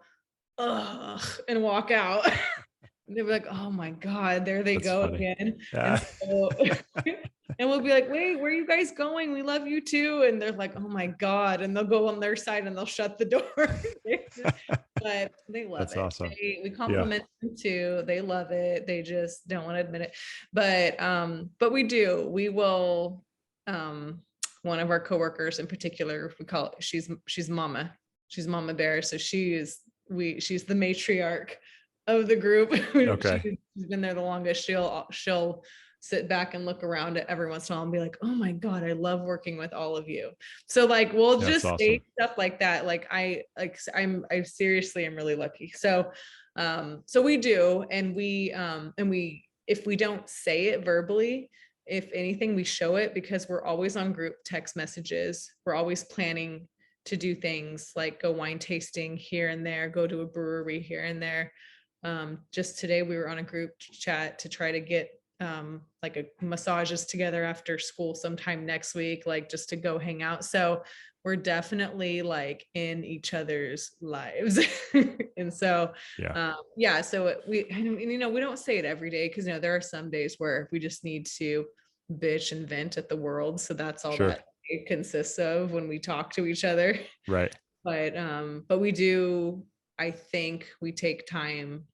ugh, and walk out. And they'll be like, oh my God, there they That's go funny. again. Yeah. And so, and we'll be like, wait, where are you guys going? We love you too. And they're like, oh my God. And they'll go on their side and they'll shut the door. But they love That's it. awesome. We compliment them too. They love it. They just don't want to admit it. But we will, one of our coworkers in particular, we call it, she's Mama Bear. So she's the matriarch of the group. Okay. She's been there the longest. She'll sit back and look around at every once in a while and be like, oh my God, I love working with all of you. So like, we'll That's just say awesome. stuff like that. Like I seriously am really lucky. So, so we do. And we, if we don't say it verbally, if anything, we show it, because we're always on group text messages. We're always planning to do things like go wine tasting here and there, go to a brewery here and there. Just today we were on a group chat to try to get like a massages together after school sometime next week, like just to go hang out. So we're definitely like in each other's lives. And so so we don't say it every day, because we are some days where we just need to bitch and vent at the world. So that's all Sure. that it consists of when we talk to each other. Right. But we do, I think we take time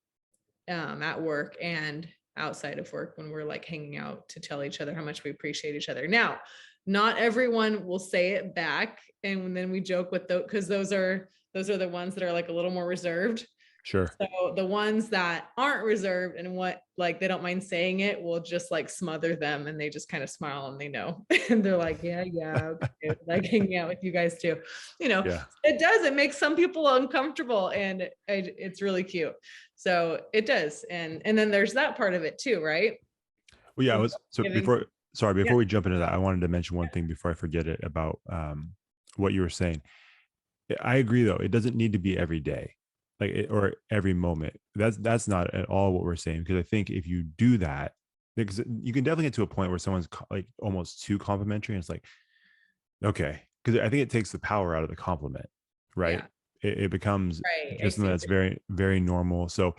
at work and outside of work when we're like hanging out to tell each other how much we appreciate each other. Now, not everyone will say it back, and then we joke with those, because those are the ones that are like a little more reserved. Sure. So the ones that aren't reserved and what like they don't mind saying it, will just like smother them, and they just kind of smile and they know. And they're like, yeah, okay. Like hanging out with you guys too. Yeah. It makes some people uncomfortable, and it's really cute. So it does. And then there's that part of it too, right? Well, yeah, before Yeah. we jump into that, I wanted to mention one thing before I forget it about what you were saying. I agree, though. It doesn't need to be every day, or every moment. That's not at all what we're saying, because I think if you do that, because you can definitely get to a point where someone's like almost too complimentary, and it's like, okay, because I think it takes the power out of the compliment, right? Yeah. It becomes Right. just something that's very, very normal. So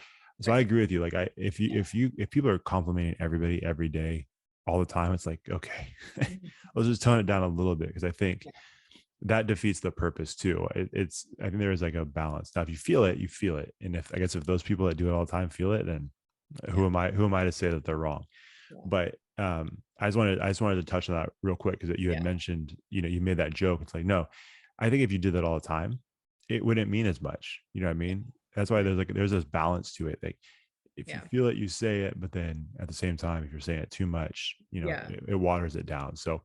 I agree with you. Like if people are complimenting everybody every day, all the time, it's like, okay, let's just tone it down a little bit, because I think that defeats the purpose too. I think there is like a balance. Now, if you feel it, you feel it. And if those people that do it all the time feel it, then who am I to say that they're wrong? Yeah. But I just wanted to touch on that real quick, because you had mentioned, you made that joke. It's like, no, I think if you did that all the time, it wouldn't mean as much. You know what I mean? That's why there's this balance to it. Like if you feel it, you say it, but then at the same time, if you're saying it too much, it waters it down. So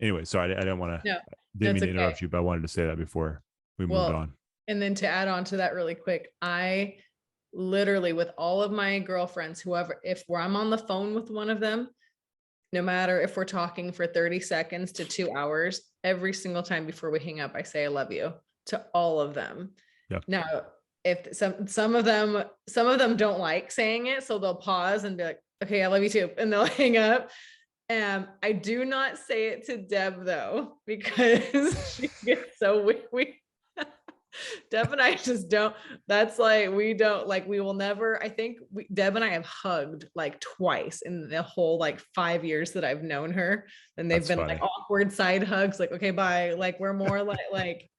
anyway, sorry, I didn't want to, didn't mean to interrupt you, but I wanted to say that before we moved on. And then to add on to that really quick, I literally, with all of my girlfriends, if I'm on the phone with one of them, no matter if we're talking for 30 seconds to 2 hours, every single time before we hang up, I say, I love you to all of them. Yep. Now, if some of them don't like saying it, so they'll pause and be like, okay, I love you too. And they'll hang up. I do not say it to Deb though, because she gets so weird. Deb and I just don't, that's like, we don't like, we will never, I think Deb and I have hugged like twice in the whole like 5 years that I've known her. And they've been like awkward side hugs, like, okay, bye. Like we're more like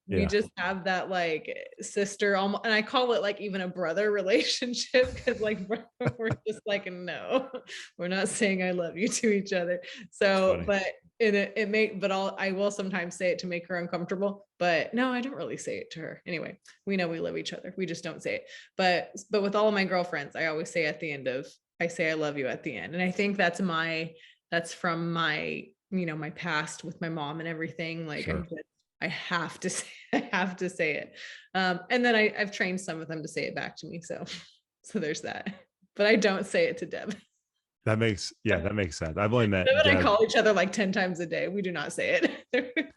we just have that like sister almost, and I call it like even a brother relationship, because like we're just like, no, we're not saying I love you to each other. So, but but I will sometimes say it to make her uncomfortable, but no, I don't really say it to her. Anyway, we know we love each other. We just don't say it. But with all of my girlfriends, I always say I say I love you at the end. And I think that's from my, my past with my mom and everything. Like Sure. I have to say it. And then I've trained some of them to say it back to me. So there's that, but I don't say it to Deb. That makes sense. I've only met Deb and Deb. I call each other like 10 times a day. We do not say it.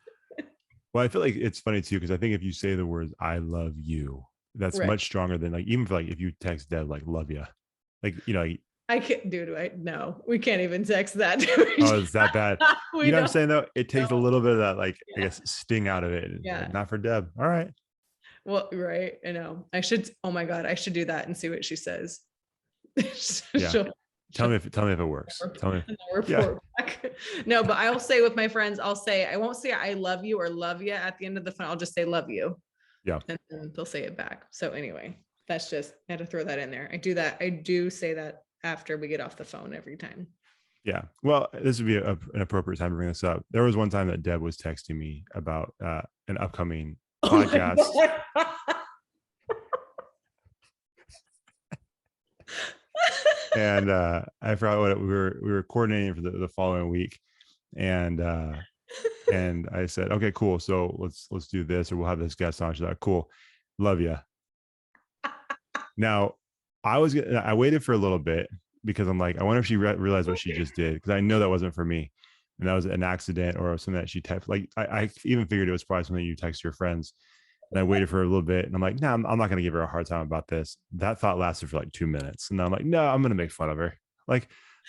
Well, I feel like it's funny too, because I think if you say the words "I love you," that's Right. much stronger than like, even for like, if you text Deb like "love you," like, I can't no, we can't even text that. oh, it's that bad. You know what I'm saying though? It takes a little bit of that, like, I guess, sting out of it. Yeah. Not for Deb. All right. Well, right. I know. Oh my God, I should do that and see what she says. Yeah. Tell me if it works. Tell me. Report back. No, but I will say with my friends, I won't say I love you or love you at the end of the phone. I'll just say love you. Yeah. And then they'll say it back. So anyway, I had to throw that in there. I do that. I do say that after we get off the phone every time. Yeah. Well, this would be an appropriate time to bring this up. There was one time that Deb was texting me about an upcoming podcast. And I forgot what we were coordinating for the following week, and I said, okay, cool. So let's do this, or we'll have this guest on. She's like, cool, love you. Now, I waited for a little bit because I'm like, I wonder if she realized what she just did, because I know that wasn't for me, and that was an accident or something that she typed. Like I even figured it was probably something you text your friends. And I waited for a little bit, and I'm like, no, I'm not going to give her a hard time about this. That thought lasted for like 2 minutes. And then I'm like, no, I'm going to make fun of her. Like,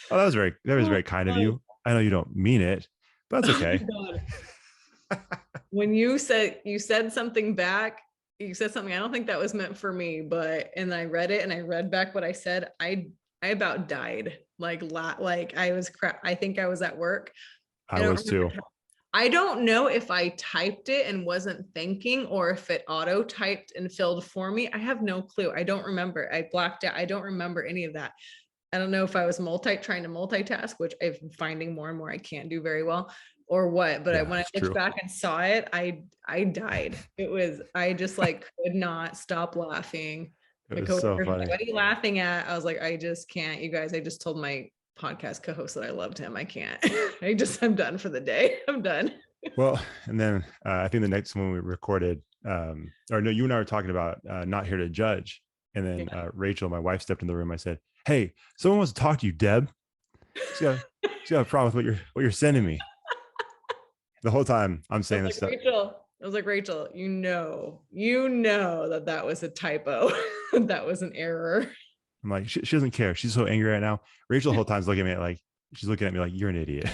oh, that was very kind of you. I know you don't mean it, but that's okay. When you said something back, you said something, I don't think that was meant for me, and I read it and I read back what I said. I about died. Like I was I think I was at work. I was too. I don't know if I typed it and wasn't thinking, or if it auto typed and filled for me. I have no clue. I don't remember. I blacked out. I don't remember any of that. I don't know if I was trying to multitask, which I'm finding more and more I can't do very well, or what. But when I looked back and saw it, I died. I just like could not stop laughing. It was so funny. What are you laughing at? I was like, I just can't, you guys. I just told my podcast co-host that I loved him. I can't. I'm done for the day. I'm done. Well, and then I think the next one we recorded, or no, you and I were talking about Not Here to Judge. And then Rachel, my wife, stepped in the room. I said, hey, someone wants to talk to you, Deb. She's got a problem with what you're sending me. The whole time I'm saying this stuff. I was like, Rachel, you know that was a typo. That was an error. I'm like, she doesn't care. She's so angry right now. Rachel the whole time's looking at me like, she's looking at me like, you're an idiot.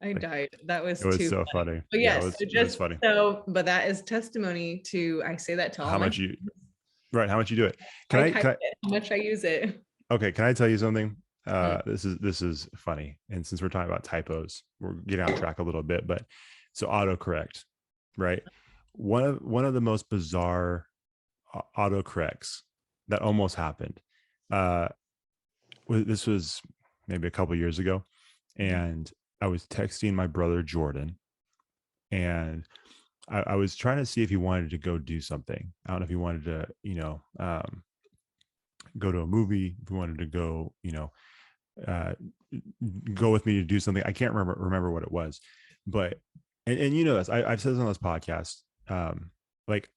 I died. That was it was so funny. But yes, it was funny. So, but that is testimony to, I say that to all how much you do it. How much I use it. Okay. Can I tell you something? This is funny. And since we're talking about typos, we're getting off track a little bit, but so autocorrect, right? One of the most bizarre autocorrects that almost happened. This was maybe a couple of years ago, and I was texting my brother Jordan, and I was trying to see if he wanted to go do something. I don't know if he wanted to, go to a movie, if he wanted to go, go with me to do something. I can't remember what it was, but and you know this, I've said this on this podcast. Like,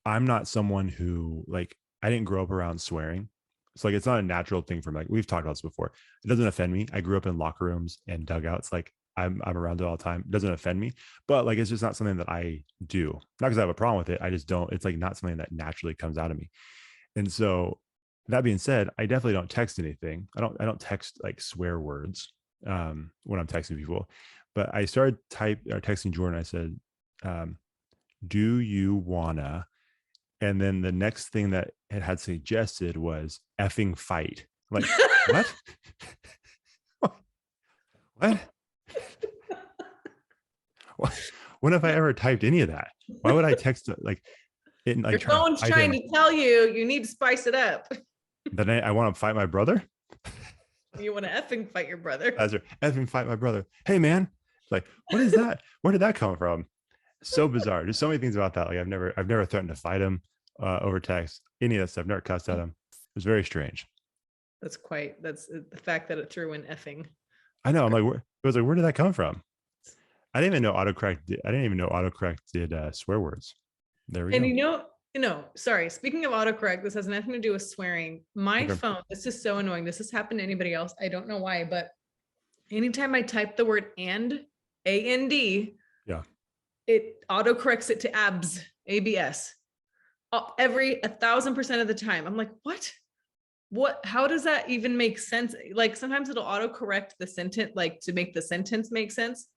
I'm not someone who, like, I didn't grow up around swearing. It's like, it's not a natural thing for me. Like, we've talked about this before. It doesn't offend me. I grew up in locker rooms and dugouts. Like, I'm around it all the time. It doesn't offend me, but like, it's just not something that I do. Not because I have a problem with it. I just don't, it's like not something that naturally comes out of me. And so that being said, I definitely don't text anything. I don't text like swear words when I'm texting people, but I started texting Jordan. I said, do you wanna, and then the next thing that it had suggested was effing fight. I'm like, what? When have I ever typed any of that? Why would I text like it? Like, your phone's trying to tell you need to spice it up. Then I want to fight my brother. You want to effing fight your brother. As her effing fight my brother. Hey man, like, what is that? Where did that come from? So bizarre. There's so many things about that. Like I've never threatened to fight him over text. Any of that stuff. Never cussed at him. It was very strange. That's the fact that it threw in effing. I know. I'm like, where did that come from? I didn't even know autocorrect did swear words. There we go. And sorry, speaking of autocorrect, this has nothing to do with swearing. My Okay. phone, this is so annoying. This has happened to anybody else. I don't know why, but anytime I type the word A-N-D, Yeah. it autocorrects it to abs, ABS. 1,000% of the time. I'm like, what, how does that even make sense? Like sometimes it'll autocorrect the sentence, like to make the sentence make sense.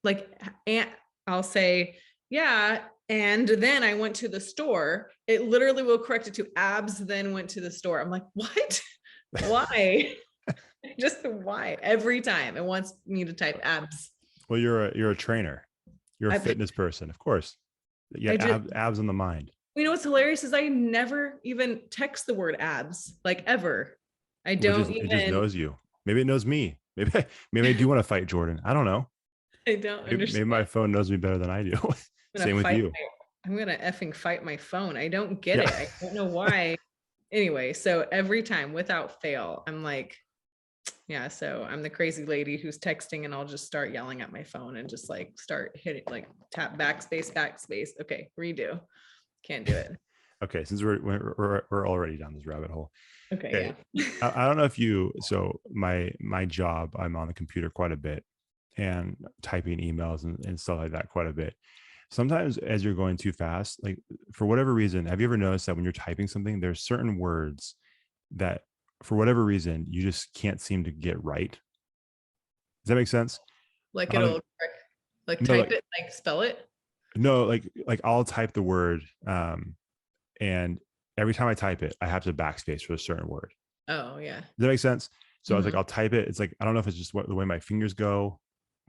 Like, and I'll say, yeah, and then I went to the store. It literally will correct it to abs, then went to the store. I'm like, what? Why? Just why? Every time it wants me to type abs. Well, you're a trainer. You're a fitness person, of course. Yeah, abs on the mind. You know what's hilarious is I never even text the word abs, like ever. It just knows you. Maybe it knows me. Maybe I do want to fight Jordan. I don't know. I don't understand. Maybe my phone knows me better than I do. Same with you. I'm gonna effing fight my phone. I don't get it. I don't know why. Anyway, so every time without fail, I'm like, yeah, so I'm the crazy lady who's texting and I'll just start yelling at my phone and just like start hitting, like tap backspace. Okay, redo. Can't do it. Okay, since we're already down this rabbit hole. Okay. Yeah. I don't know if so my job, I'm on the computer quite a bit and typing emails and stuff like that quite a bit. Sometimes as you're going too fast, like for whatever reason, have you ever noticed that when you're typing something, there's certain words that for whatever reason, you just can't seem to get right? Does that make sense? Like it'll like type it, like spell it? No, like I'll type the word and every time I type it, I have to backspace for a certain word. Oh yeah. Does that make sense? So I was like, I'll type it. It's like, I don't know if it's just the way my fingers go,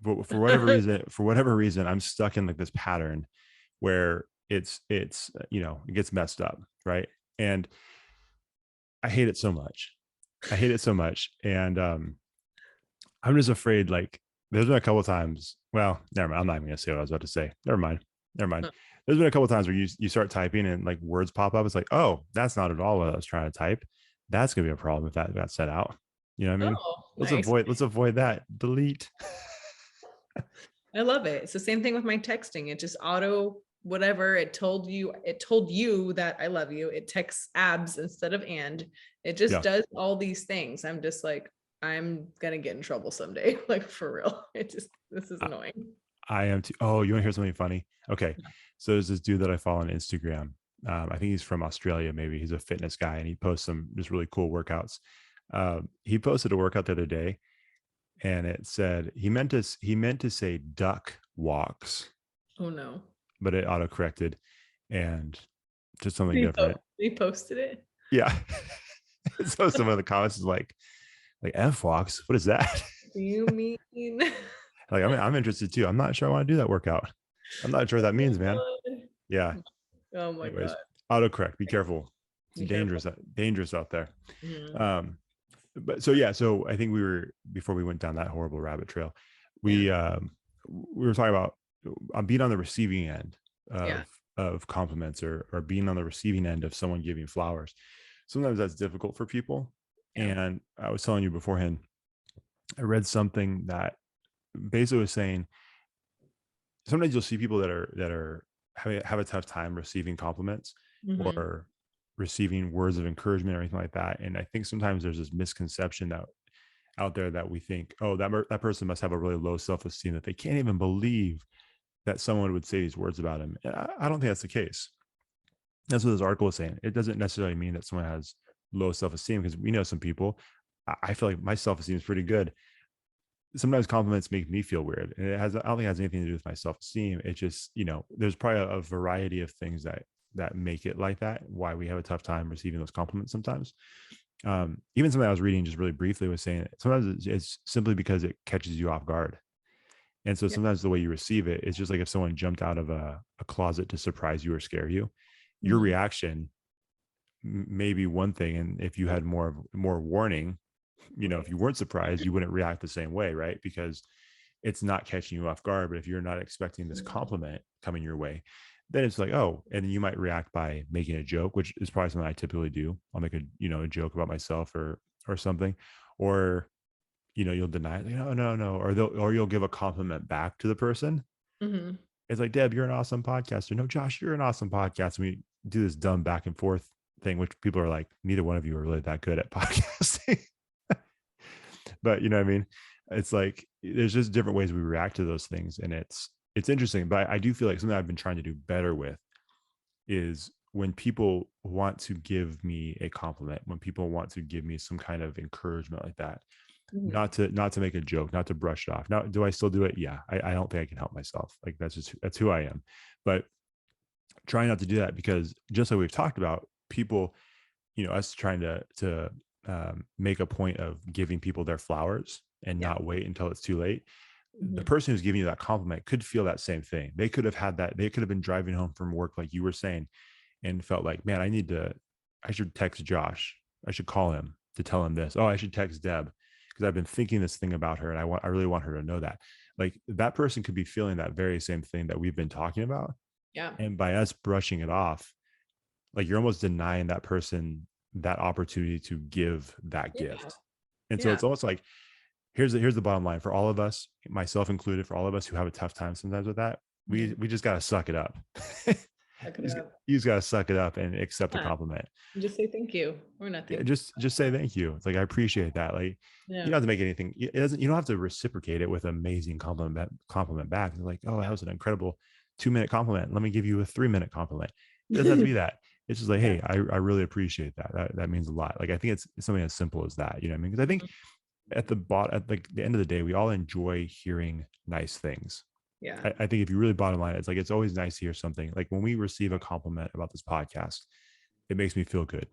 but for whatever reason, I'm stuck in like this pattern where it's it gets messed up. Right. And I hate it so much. And I'm just afraid, like there's been a couple of times, well, never mind. I'm not even gonna say what I was about to say. Never mind. There's been a couple of times where you start typing and like words pop up. It's like, oh, that's not at all what I was trying to type. That's gonna be a problem if that got set out. You know what I mean? Oh, let's avoid that. Delete. I love it. It's the same thing with my texting. It just auto whatever it told you that I love you. It texts abs instead of and. It just does all these things. I'm just like, I'm gonna get in trouble someday. Like for real. This is annoying. I am too. Oh, you want to hear something funny? Okay. So there's this dude that I follow on Instagram. I think he's from Australia. Maybe he's a fitness guy and he posts some just really cool workouts. He posted a workout the other day and it said, he meant to say duck walks. Oh no. But it autocorrected and just something different. He posted it. Yeah. So some of the comments is like F walks. What is that? Do you mean? Like, I'm interested too. I'm not sure I want to do that workout. I'm not sure what that means, man. Yeah. Oh my God. Autocorrect. Be careful. It's dangerous out there. Mm-hmm. But so I think before we went down that horrible rabbit trail, we were talking about being on the receiving end of compliments or being on the receiving end of someone giving flowers. Sometimes that's difficult for people. Yeah. And I was telling you beforehand, I read something that basically was saying sometimes you'll see people that are have a tough time receiving compliments or receiving words of encouragement or anything like that. And I think sometimes there's this misconception out there that we think, oh, that person must have a really low self-esteem, that they can't even believe that someone would say these words about him. And I don't think that's the case. That's what this article is saying. It doesn't necessarily mean that someone has low self-esteem, because we know some people, I feel like my self-esteem is pretty good. Sometimes compliments make me feel weird, and I don't think it has anything to do with my self-esteem. It's just, there's probably a variety of things that make it like that, why we have a tough time receiving those compliments sometimes. Even something I was reading just really briefly was saying sometimes it's simply because it catches you off guard. And so sometimes the way you receive it is just like if someone jumped out of a closet to surprise you or scare you, your reaction may be one thing. And if you had more warning, if you weren't surprised, you wouldn't react the same way, right? Because it's not catching you off guard. But if you're not expecting this compliment coming your way, then it's like, oh, and you might react by making a joke, which is probably something I typically do. I'll make a joke about myself or something, or you'll deny it, like, no, or you'll give a compliment back to the person. Mhm. It's like, Deb, you're an awesome podcaster. No, Josh, you're an awesome podcaster. And we do this dumb back and forth thing, which people are like, neither one of you are really that good at podcasting. But you know what I mean? It's like, there's just different ways we react to those things. And it's interesting, but I do feel like something I've been trying to do better with is when people want to give me a compliment, when people want to give me some kind of encouragement like that, Mhm. not to make a joke, not to brush it off. Now, do I still do it? Yeah. I don't think I can help myself. Like that's who I am. But try not to do that, because just like we've talked about, people, us trying to make a point of giving people their flowers and Yeah. not wait until it's too late. The Mhm. person who's giving you that compliment could feel that same thing. They could have had that. They could have been driving home from work, like you were saying, and felt like, man, I should text Josh. I should call him to tell him this. Oh, I should text Deb because I've been thinking this thing about her, and I really want her to know that. Like, that person could be feeling that very same thing that we've been talking about. Yeah. And by us brushing it off, like, you're almost denying that person that opportunity to give that Yeah. gift. And so Yeah. it's almost like, here's the bottom line for all of us, myself included, for all of us who have a tough time sometimes with that. We just got to suck it up. Suck it up. You just got to suck it up and accept the Yeah. compliment. Just say thank you or nothing. Yeah, just say thank you. It's like, I appreciate that. Like, you don't have to make anything. You don't have to reciprocate it with amazing compliment back. It's like, oh, that was an incredible 2-minute compliment. Let me give you a 3-minute compliment. It doesn't have to be that. It's just like, hey, I really appreciate that. That means a lot. Like, I think it's something as simple as that. You know what I mean? Because I think at the end of the day, we all enjoy hearing nice things. Yeah. I think if you really bottom line, it's like, it's always nice to hear something. Like, when we receive a compliment about this podcast, it makes me feel good.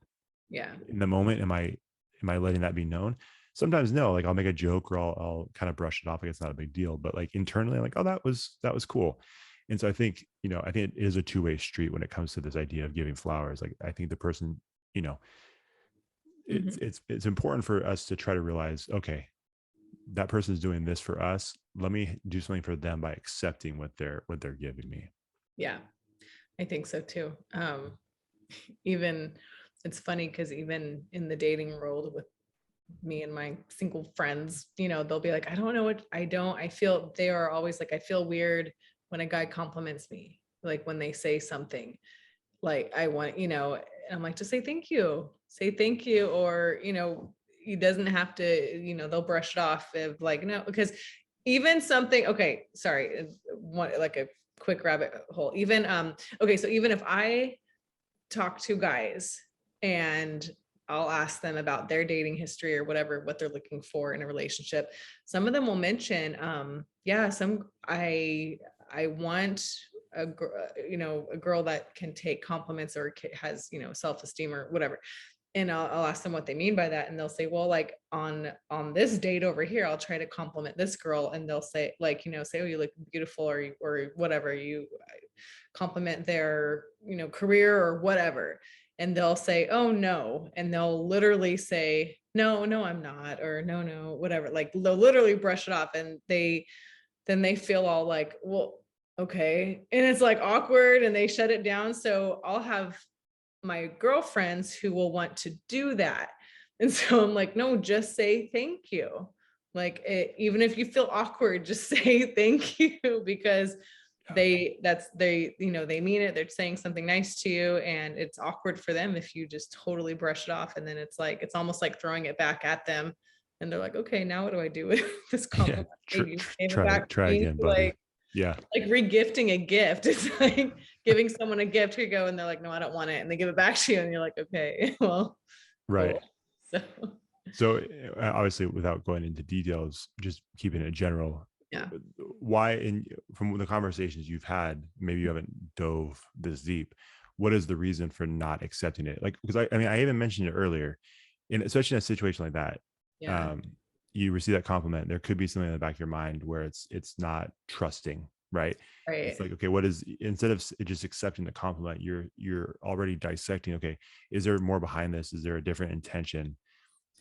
Yeah. In the moment, am I letting that be known? Sometimes no. Like, I'll make a joke, or I'll kind of brush it off like it's not a big deal. But like, internally, I'm like, oh, that was cool. And so I think it is a two-way street when it comes to this idea of giving flowers. Like, I think the person, it's important for us to try to realize, okay, that person is doing this for us. Let me do something for them by accepting what they're giving me. Yeah, I think so too. Even it's funny because even in the dating world with me and my single friends, they'll be like, I don't know what I feel, they are always like, I feel weird when a guy compliments me, like when they say something like I want, and I'm like, just say thank you, or, he doesn't have to, they'll brush it off of like, no, because even something, okay, sorry, one, like a quick rabbit hole, even, okay, so even if I talk to guys and I'll ask them about their dating history or whatever, what they're looking for in a relationship, some of them will mention, I want a girl that can take compliments or has, self-esteem or whatever. And I'll ask them what they mean by that. And they'll say, well, like on this date over here, I'll try to compliment this girl. And they'll say like, say, oh, you look beautiful, or whatever, you compliment their, career or whatever. And they'll say, oh no. And they'll literally say, no, I'm not, or no, whatever. Like they'll literally brush it off, and then they feel all like, well, okay. And it's like awkward, and they shut it down. So I'll have my girlfriends who will want to do that. And so I'm like, no, just say thank you. Like even if you feel awkward, just say thank you, because they mean it. They're saying something nice to you, and it's awkward for them if you just totally brush it off. And then it's like, it's almost like throwing it back at them. And they're like, okay, now what do I do with this compliment? Try again, buddy. Like, yeah. Like re-gifting a gift. It's like giving someone a gift, here you go. And they're like, no, I don't want it. And they give it back to you. And you're like, okay, well, right. Cool. So obviously, without going into details, just keeping it general. Yeah. Why, from the conversations you've had, maybe you haven't dove this deep, what is the reason for not accepting it? Like, because I even mentioned it earlier, especially in a situation like that. Yeah. You receive that compliment, there could be something in the back of your mind where it's not trusting, right? It's like, okay, what is, instead of just accepting the compliment, you're already dissecting, okay, is there more behind this? Is there a different intention?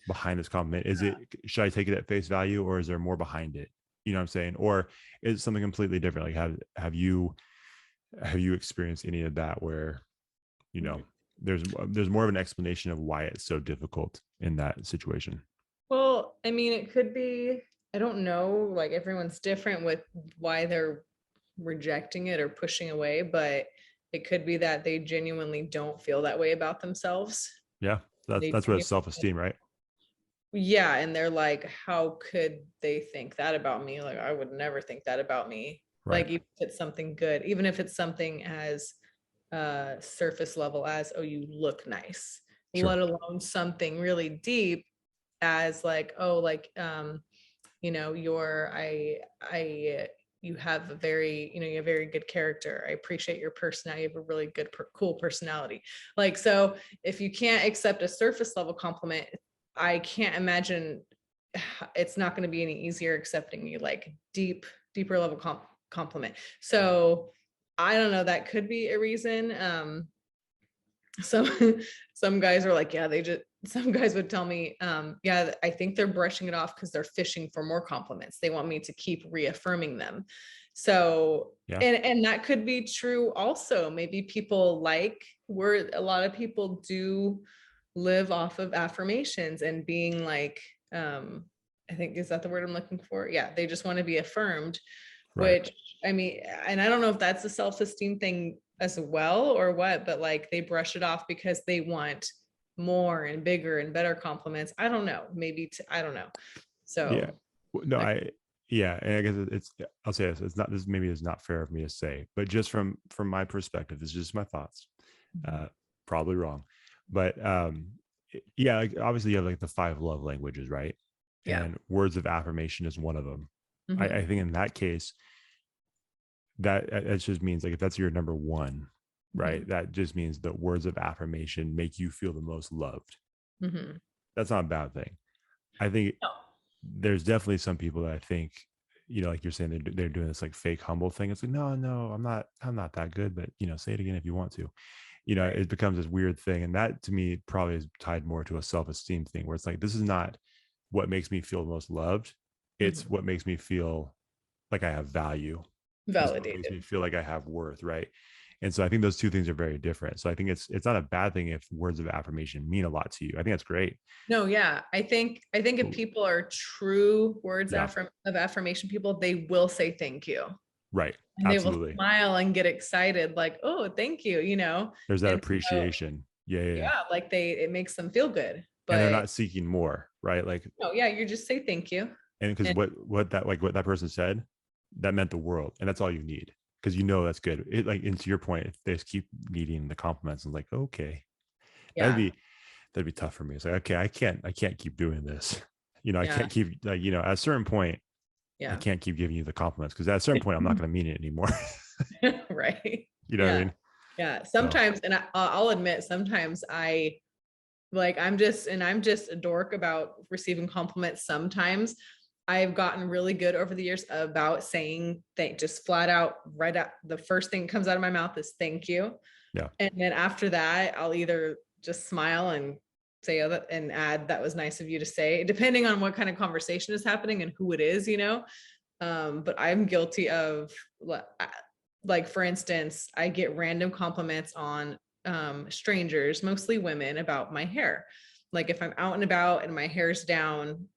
behind this compliment? Is it, should I take it at face value, or is there more behind it? You know what I'm saying? Or is it something completely different? Like have you experienced any of that where, you know, there's more of an explanation of why it's so difficult in that situation? Well, I mean, it could be, I don't know, like everyone's different with why they're rejecting it or pushing away, but it could be that they genuinely don't feel that way about themselves. Yeah. That's what it's self-esteem, right? Yeah. And they're like, how could they think that about me? Like, I would never think that about me. Right. Like, even if it's something good, even if it's something as surface level as, oh, you look nice, Sure. let alone something really deep as like, oh, like, you know, you have a very, you know, you have very good character. I appreciate your personality. You have a really good, cool personality. Like, so if you can't accept a surface level compliment, I can't imagine it's not going to be any easier accepting you like deeper level compliment. So I don't know, that could be a reason. Some guys are like, yeah, some guys would tell me, yeah, I think they're brushing it off because they're fishing for more compliments. They want me to keep reaffirming them. So, Yeah. and that could be true also. Maybe people a lot of people do live off of affirmations and being like, I think, is that the word I'm looking for? Yeah. They just want to be affirmed, Right. which, I mean, and I don't know if that's a self-esteem thing as well or what, but like they brush it off because they want more and bigger and better compliments. I don't know. I don't know. So Yeah. No, yeah. And I guess I'll say this, maybe it's not fair of me to say, but just from my perspective, it's just my thoughts, probably wrong, but, yeah, like obviously you have like the 5 love languages, right? Yeah. And words of affirmation is one of them. Mhm. I think in that case, that it just means like if that's your number one, right? That just means that words of affirmation make you feel the most loved. Mhm. That's not a bad thing. I think No. there's definitely some people that I think, you know, like you're saying, they're doing this like fake humble thing. It's like, no, I'm not that good, but you know, say it again if you want to. You know, Right. it becomes this weird thing, and that to me probably is tied more to a self-esteem thing, where it's like, this is not what makes me feel most loved. It's what makes me feel like I have value. It's what makes me Validated. feel like I have worth, right? And so I think those two things are very different. So I think it's not a bad thing if words of affirmation mean a lot to you. I think that's great. No, yeah. I think if people are true words Yeah. of affirmation people, they will say thank you. Right. And they will Absolutely. smile and get excited, like, oh, thank you, you know. There's that And so, appreciation. Yeah. yeah, like it makes them feel good. And they're But not seeking more, right? Like, no, yeah, you just say thank you. and because And what that person said, that meant the world, and that's all you need, because you know that's good. It, like, and to your point, if they just keep needing the compliments, and like, okay, that'd yeah, be tough for me. It's like, okay, I can't keep doing this. You know, I yeah, can't keep, like, you know, at a certain point, I yeah. can't keep giving you the compliments, because at a certain point, I'm not going to mean it anymore. Right. You know what I Yeah. mean? Yeah. So Sometimes, and I'll admit, sometimes I'm just a dork about receiving compliments. Sometimes I've gotten really good over the years about saying just flat out, right out. The first thing that comes out of my mouth is thank you. yeah, And then after that, I'll either just smile and say, oh, and add, that was nice of you to say, depending on what kind of conversation is happening and who it is, you know. But I'm guilty of, like, for instance, I get random compliments on strangers, mostly women, about my hair. Like if I'm out and about and my hair's down,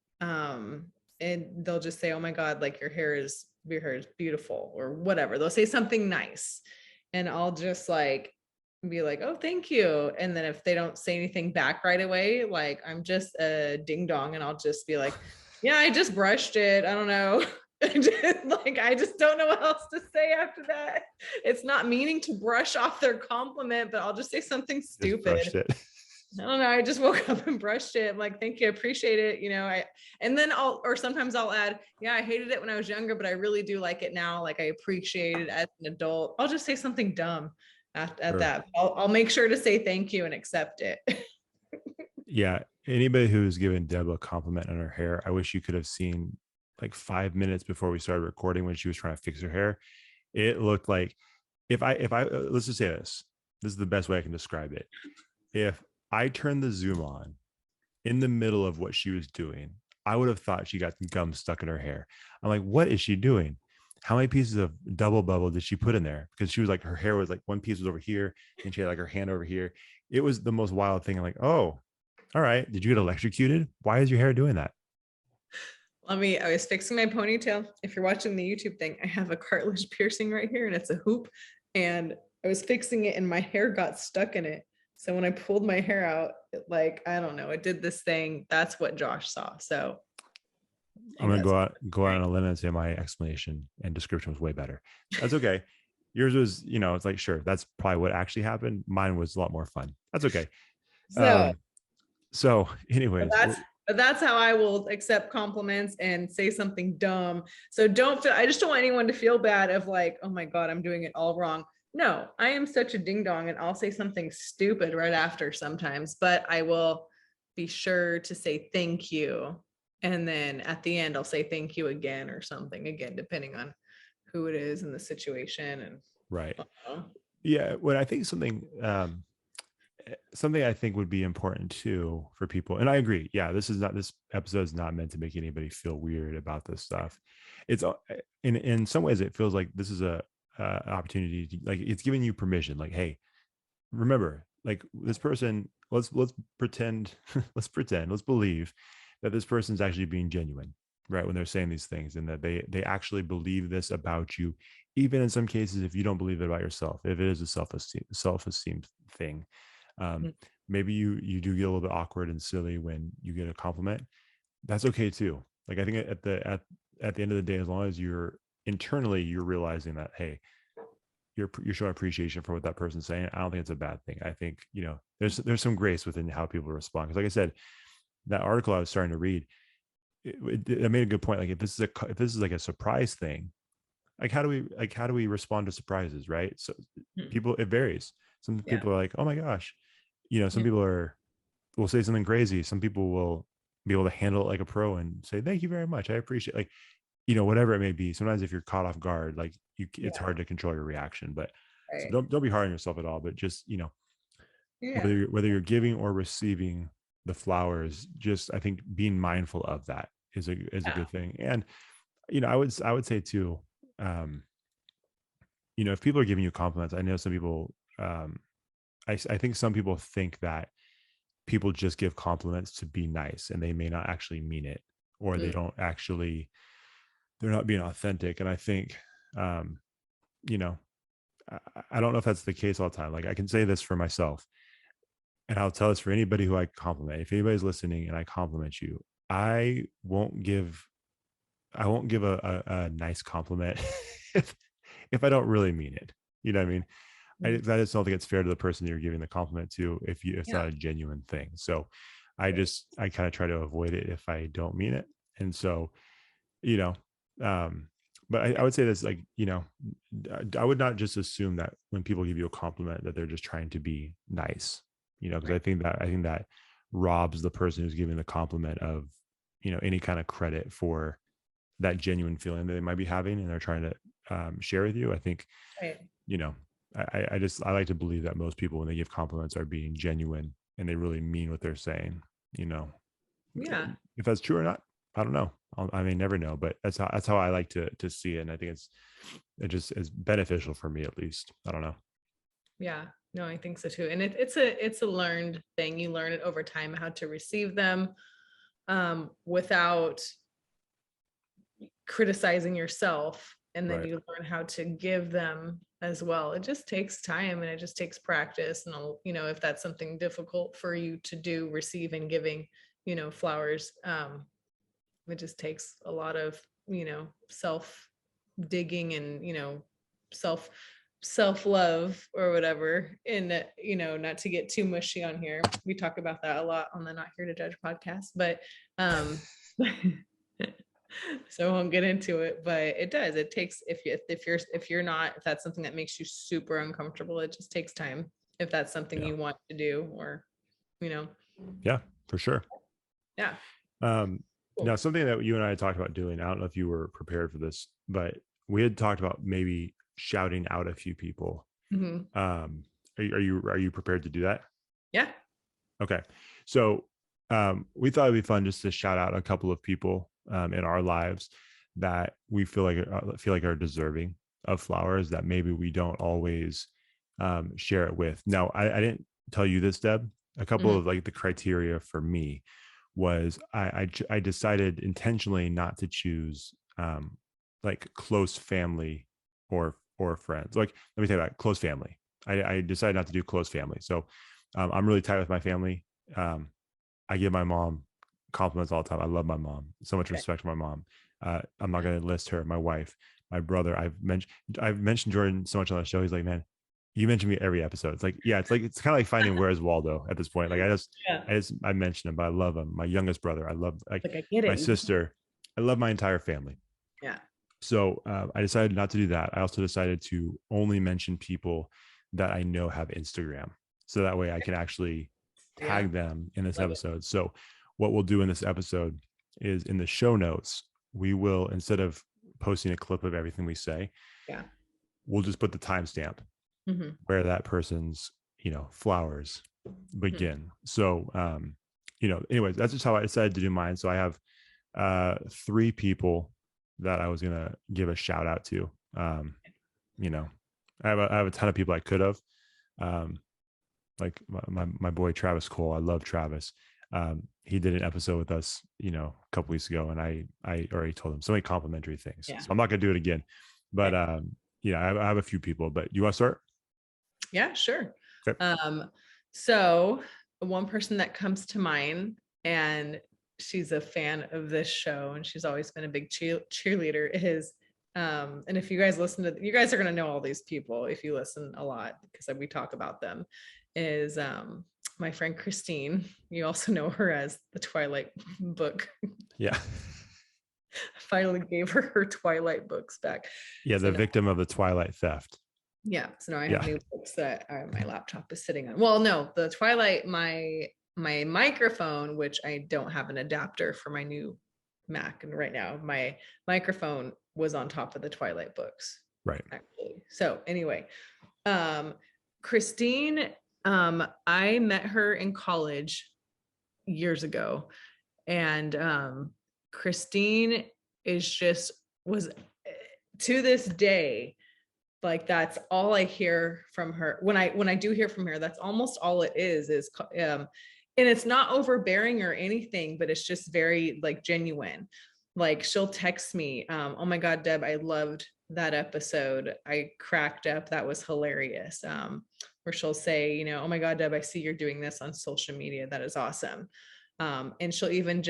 and they'll just say, oh my God, like your hair is beautiful, or whatever. They'll say something nice. And I'll just like be like, oh, thank you. And then if they don't say anything back right away, like I'm just a ding dong, and I'll just be like, yeah, I just brushed it. I don't know. Like, I just don't know what else to say after that. It's not meaning to brush off their compliment, but I'll just say something just stupid. brushed it. I don't know. I just woke up and brushed it. I'm like, thank you. I appreciate it. You know, and then sometimes I'll add, yeah, I hated it when I was younger, but I really do like it now. Like I appreciate it as an adult. I'll just say something dumb at Sure. that. I'll make sure to say thank you and accept it. Yeah. Anybody who's given Deb a compliment on her hair, I wish you could have seen like 5 minutes before we started recording when she was trying to fix her hair. It looked like, if I let's just say this is the best way I can describe it. If I turn the zoom on in the middle of what she was doing. I would have thought she got gum stuck in her hair. I'm like, what is she doing? How many pieces of double bubble did she put in there? Because she was like, her hair was like one piece was over here and she had like her hand over here. It was the most wild thing. I'm like, oh, all right. Did you get electrocuted? Why is your hair doing that? I was fixing my ponytail. If you're watching the YouTube thing, I have a cartilage piercing right here and it's a hoop. And I was fixing it and my hair got stuck in it. So when I pulled my hair out, I don't know, it did this thing. That's what Josh saw. So I'm going to go out on a limb and say my explanation and description was way better. That's okay. Yours was, it's like, sure, that's probably what actually happened. Mine was a lot more fun. That's okay. So anyways, that's how I will accept compliments and say something dumb. So I just don't want anyone to feel bad of like, oh my God, I'm doing it all wrong. No, I am such a ding dong and I'll say something stupid right after sometimes, but I will be sure to say thank you. And then at the end, I'll say thank you again or something again, depending on who it is and the situation. And right. Yeah. When I think something I think would be important too for people, and I agree. Yeah, this episode is not meant to make anybody feel weird about this stuff. It's in some ways it feels like this is a opportunity to, like, it's giving you permission. Like, hey, remember, like, this person. Let's pretend. Let's believe that this person's actually being genuine, right? When they're saying these things, and that they actually believe this about you, even in some cases, if you don't believe it about yourself, if it is a self-esteem thing. Maybe you do get a little bit awkward and silly when you get a compliment. That's okay too. Like, I think at the end of the day, as long as you're realizing that, hey, you're showing appreciation for what that person's saying, I don't think it's a bad thing. I think, there's some grace within how people respond. Because like I said, that article I was starting to read, it made a good point. Like, if this is like a surprise thing, like, how do we respond to surprises, right? So people, it varies. Some people are like, oh my gosh, some people will say something crazy. Some people will be able to handle it like a pro and say, thank you very much, I appreciate, like, whatever it may be. Sometimes if you're caught off guard, like, it's hard to control your reaction. But so don't be hard on yourself at all. But just, whether you're giving or receiving the flowers, just, I think being mindful of that is a good thing. And I would say too, if people are giving you compliments, I know some people, I think some people think that people just give compliments to be nice, and they may not actually mean it, or they're not being authentic. And I think, I don't know if that's the case all the time. Like, I can say this for myself, and I'll tell this for anybody who I compliment. If anybody's listening and I compliment you, I won't give a nice compliment if I don't really mean it. You know what I mean? I just don't think it's fair to the person that you're giving the compliment to if it's not a genuine thing. So I kind of try to avoid it if I don't mean it. And so, but I would say this, like, I would not just assume that when people give you a compliment that they're just trying to be nice, because I think that robs the person who's giving the compliment of, any kind of credit for that genuine feeling that they might be having and they're trying to share with you. I think, I like to believe that most people, when they give compliments, are being genuine and they really mean what they're saying. Yeah. If that's true or not, I don't know. I may never know, but that's how I like to see it. And I think it just is beneficial for me, at least. I don't know. Yeah, no, I think so too. And it's a learned thing. You learn it over time, how to receive them without criticizing yourself. And then you learn how to give them as well. It just takes time and it just takes practice. And if that's something difficult for you to do, receiving, giving, flowers, it just takes a lot of, self digging and, self-love or whatever. And, not to get too mushy on here. We talk about that a lot on the Not Here to Judge podcast, but, so I won't get into it, but it does. It takes, if that's something that makes you super uncomfortable, it just takes time. If that's something you want to do, or, Yeah, for sure. Yeah. Cool. Now, something that you and I talked about doing, I don't know if you were prepared for this, but we had talked about maybe shouting out a few people. Mm-hmm. Are you prepared to do that? Yeah. Okay. So we thought it'd be fun just to shout out a couple of people in our lives that we feel like are deserving of flowers that maybe we don't always share it with. Now, I didn't tell you this, Deb. A couple of like the criteria for me was I decided intentionally not to choose like close family or friends. Like, let me tell you that close family. I decided not to do close family. So I'm really tight with my family. I give my mom compliments all the time. I love my mom. So much respect for my mom. I'm not going to list her, my wife, my brother. I've mentioned Jordan so much on the show. He's like, man, you mention me every episode. It's like, yeah, it's kind of like finding Where's Waldo at this point. Like I mention him, but I love him. My youngest brother. I love like I get it. My sister. I love my entire family. Yeah. So I decided not to do that. I also decided to only mention people that I know have Instagram. So that way I can actually tag them in this episode. So what we'll do in this episode is in the show notes, we will, instead of posting a clip of everything we say, we'll just put the timestamp where that person's, flowers begin. So, anyways, that's just how I decided to do mine. So I have 3 people that I was going to give a shout out to. I have a ton of people I could have, like my boy, Travis Cole. I love Travis. He did an episode with us, a couple weeks ago, and I already told him so many complimentary things. So I'm not going to do it again, but I have a few people. But you want to start? Yeah, sure. Okay. So one person that comes to mind, and she's a fan of this show, and she's always been a big cheerleader, is and if you guys you guys are going to know all these people if you listen a lot, because we talk about them, is my friend Christine. You also know her as the Twilight book. Yeah. Finally gave her Twilight books back. Yeah, the victim of the Twilight theft. Yeah. So now I have new books that my laptop is sitting on. Well, no, the Twilight, my microphone, which I don't have an adapter for my new Mac, and right now my microphone was on top of the Twilight books. Right. Actually. So anyway, Christine, I met her in college years ago, and Christine was to this day, like, that's all I hear from her. When I do hear from her, that's almost all it is and it's not overbearing or anything, but it's just very like genuine. Like, she'll text me, oh my God, Deb, I loved that episode. I cracked up. That was hilarious. Where she'll say, oh my God, Deb, I see you're doing this on social media. That is awesome. And she'll even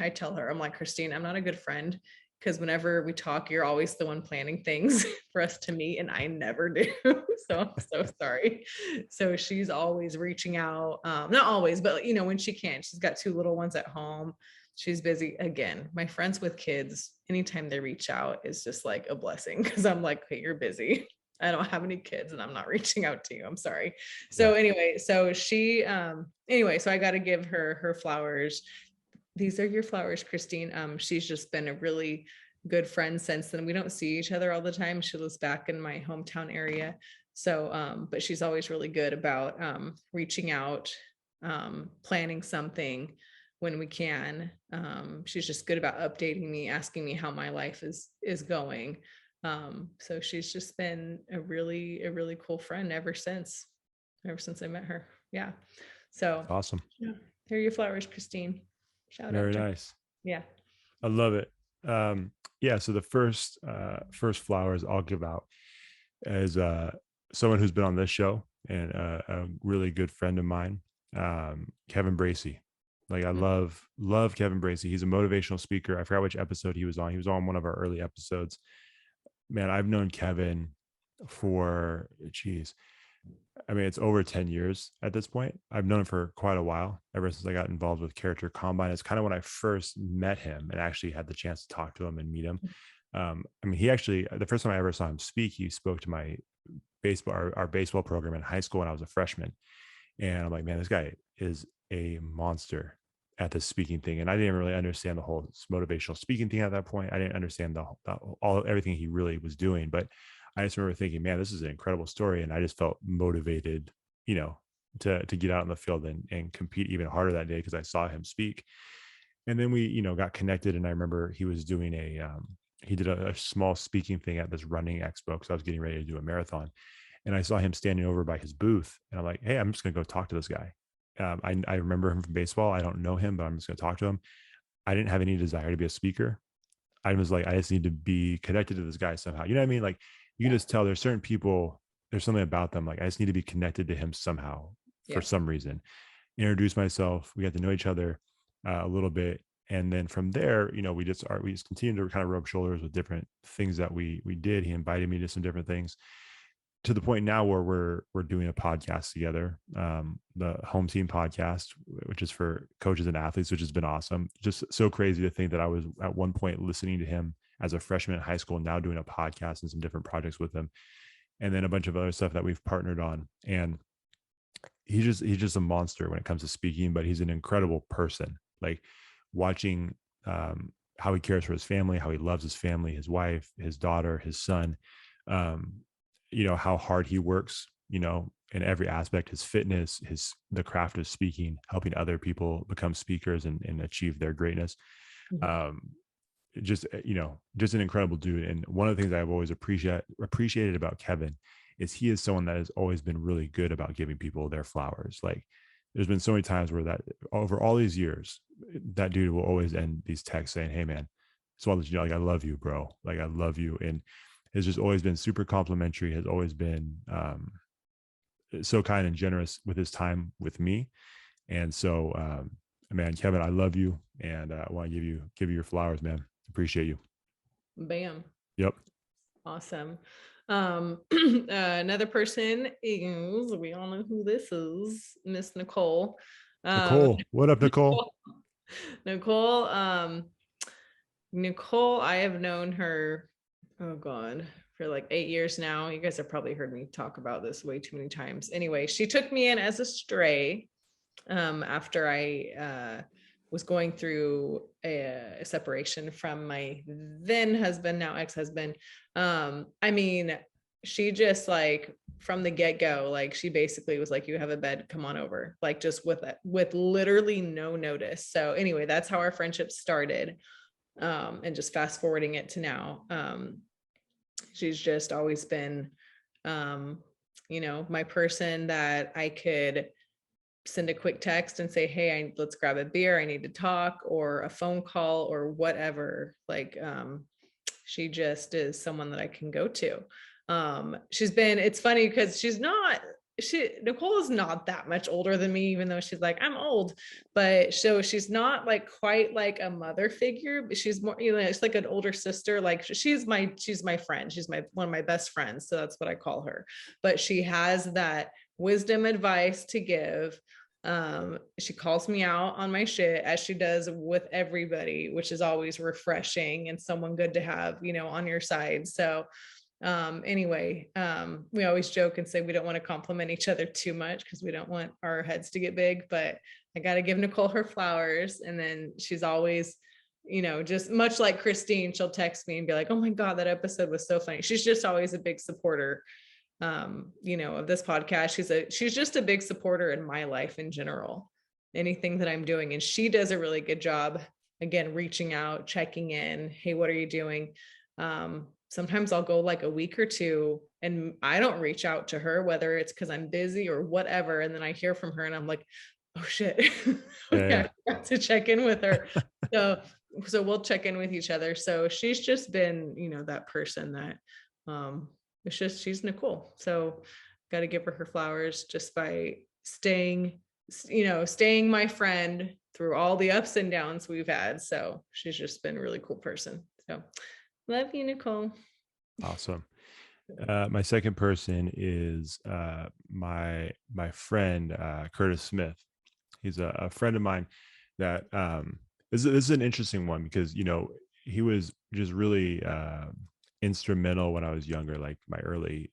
I tell her, I'm like, Christine, I'm not a good friend, because whenever we talk, you're always the one planning things for us to meet, and I never do. So I'm so sorry. So she's always reaching out. Not always, but when she can. She's got 2 little ones at home. She's busy. Again, my friends with kids, anytime they reach out is just like a blessing, because I'm like, hey, you're busy. I don't have any kids and I'm not reaching out to you. I'm sorry. So anyway, so she, so I got to give her flowers. These are your flowers, Christine. She's just been a really good friend since then. We don't see each other all the time. She lives back in my hometown area. So, but she's always really good about reaching out, planning something when we can. She's just good about updating me, asking me how my life is going. So she's just been a really cool friend ever since I met her. Yeah. So awesome. Yeah. Here are your flowers, Christine. Shout out. Very nice. Yeah. I love it. So the first flowers I'll give out is someone who's been on this show and a really good friend of mine, Kevin Bracy. Like, I love Kevin Bracy. He's a motivational speaker. I forgot which episode he was on. He was on one of our early episodes. Man, I've known Kevin for, it's over 10 years at this point. I've known him for quite a while, ever since I got involved with Character Combine. It's kind of when I first met him and actually had the chance to talk to him and meet him. He actually, the first time I ever saw him speak, he spoke to my our baseball program in high school when I was a freshman. And I'm like, man, this guy is a monster at the speaking thing. And I didn't really understand the whole motivational speaking thing at that point. I didn't understand everything he really was doing, but I just remember thinking, man, this is an incredible story. And I just felt motivated, to get out in the field and compete even harder that day because I saw him speak. And then we, you know, got connected. And I remember he was doing he did a small speaking thing at this running expo because I was getting ready to do a marathon. And I saw him standing over by his booth. And I'm like, hey, I'm just going to go talk to this guy. I remember him from baseball. I don't know him, but I'm just going to talk to him. I didn't have any desire to be a speaker. I was like, I just need to be connected to this guy somehow. You know what I mean? Like you can just tell there's certain people, there's something about them. Like I just need to be connected to him somehow for some reason. Introduce myself. We got to know each other a little bit. And then from there, you know, we just continued to kind of rub shoulders with different things that we did. He invited me to some different things to the point now where we're doing a podcast together, the Home Team podcast, which is for coaches and athletes, which has been awesome. Just so crazy to think that I was at one point listening to him as a freshman in high school, now doing a podcast and some different projects with him, and then a bunch of other stuff that we've partnered on. And he's just a monster when it comes to speaking, but he's an incredible person. Like watching how he cares for his family, how he loves his family, his wife, his daughter, his son, you know, how hard he works, you know, in every aspect, his fitness, the craft of speaking, helping other people become speakers and achieve their greatness. Just, you know, just an incredible dude. And one of the things I've always appreciated about Kevin is he is someone that has always been really good about giving people their flowers. Like there's been so many times where that over all these years, that dude will always end these texts saying, hey man, just want to let you know, like, I love you, bro. Like, I love you. And has just always been super complimentary, has always been so kind and generous with his time with me. And so, man, Kevin, I love you. And I want to give you your flowers, man. Appreciate you. Bam. Yep. Awesome. Another person is, we all know who this is, Miss Nicole. Nicole, what up, Nicole? Nicole, I have known her, oh God, for like 8 years now. You guys have probably heard me talk about this way too many times. Anyway, she took me in as a stray after I was going through a separation from my then husband, now ex-husband. I mean, she just like from the get-go, like she basically was like, you have a bed, come on over, like just with literally no notice. So anyway, that's how our friendship started. And just fast forwarding it to now, she's just always been, you know, my person that I could send a quick text and say, hey, let's grab a beer, I need to talk, or a phone call or whatever. Like, she just is someone that I can go to. It's funny because Nicole is not that much older than me, even though she's like, I'm old, but so she's not like quite like a mother figure, but she's more, you know, it's like an older sister. Like she's my friend. She's one of my best friends. So that's what I call her, but she has that wisdom advice to give. She calls me out on my shit, as she does with everybody, which is always refreshing and someone good to have, you know, on your side. So anyway, we always joke and say we don't want to compliment each other too much because we don't want our heads to get big, but I got to give Nicole her flowers. And then she's always, you know, just much like Christine, she'll text me and be like, oh my God, that episode was so funny. She's just always a big supporter, you know, of this podcast. She's just a big supporter in my life in general, anything that I'm doing. And she does a really good job, again, reaching out, checking in. Hey, what are you doing? Sometimes I'll go like a week or two and I don't reach out to her, whether it's because I'm busy or whatever. And then I hear from her and I'm like, oh shit, okay, I got to check in with her. So we'll check in with each other. So she's just been, you know, that person that, it's just, she's Nicole. So got to give her flowers just by staying my friend through all the ups and downs we've had. So she's just been a really cool person. So love you, Nicole. Awesome. My second person is my friend Curtis Smith. He's a friend of mine that this is an interesting one because, you know, he was just really instrumental when I was younger, like my early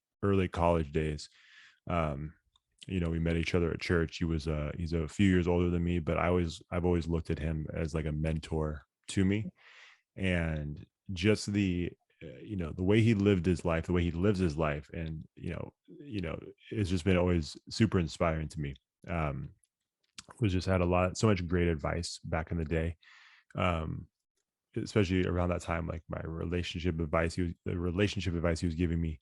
college days. You know, we met each other at church. He's a few years older than me, but I've always looked at him as like a mentor to me. And just the you know, the way he lived his life, the way he lives his life, and you know, it's just been always super inspiring to me. was just had so much great advice back in the day. Especially around that time, like my relationship advice, the relationship advice he was giving me,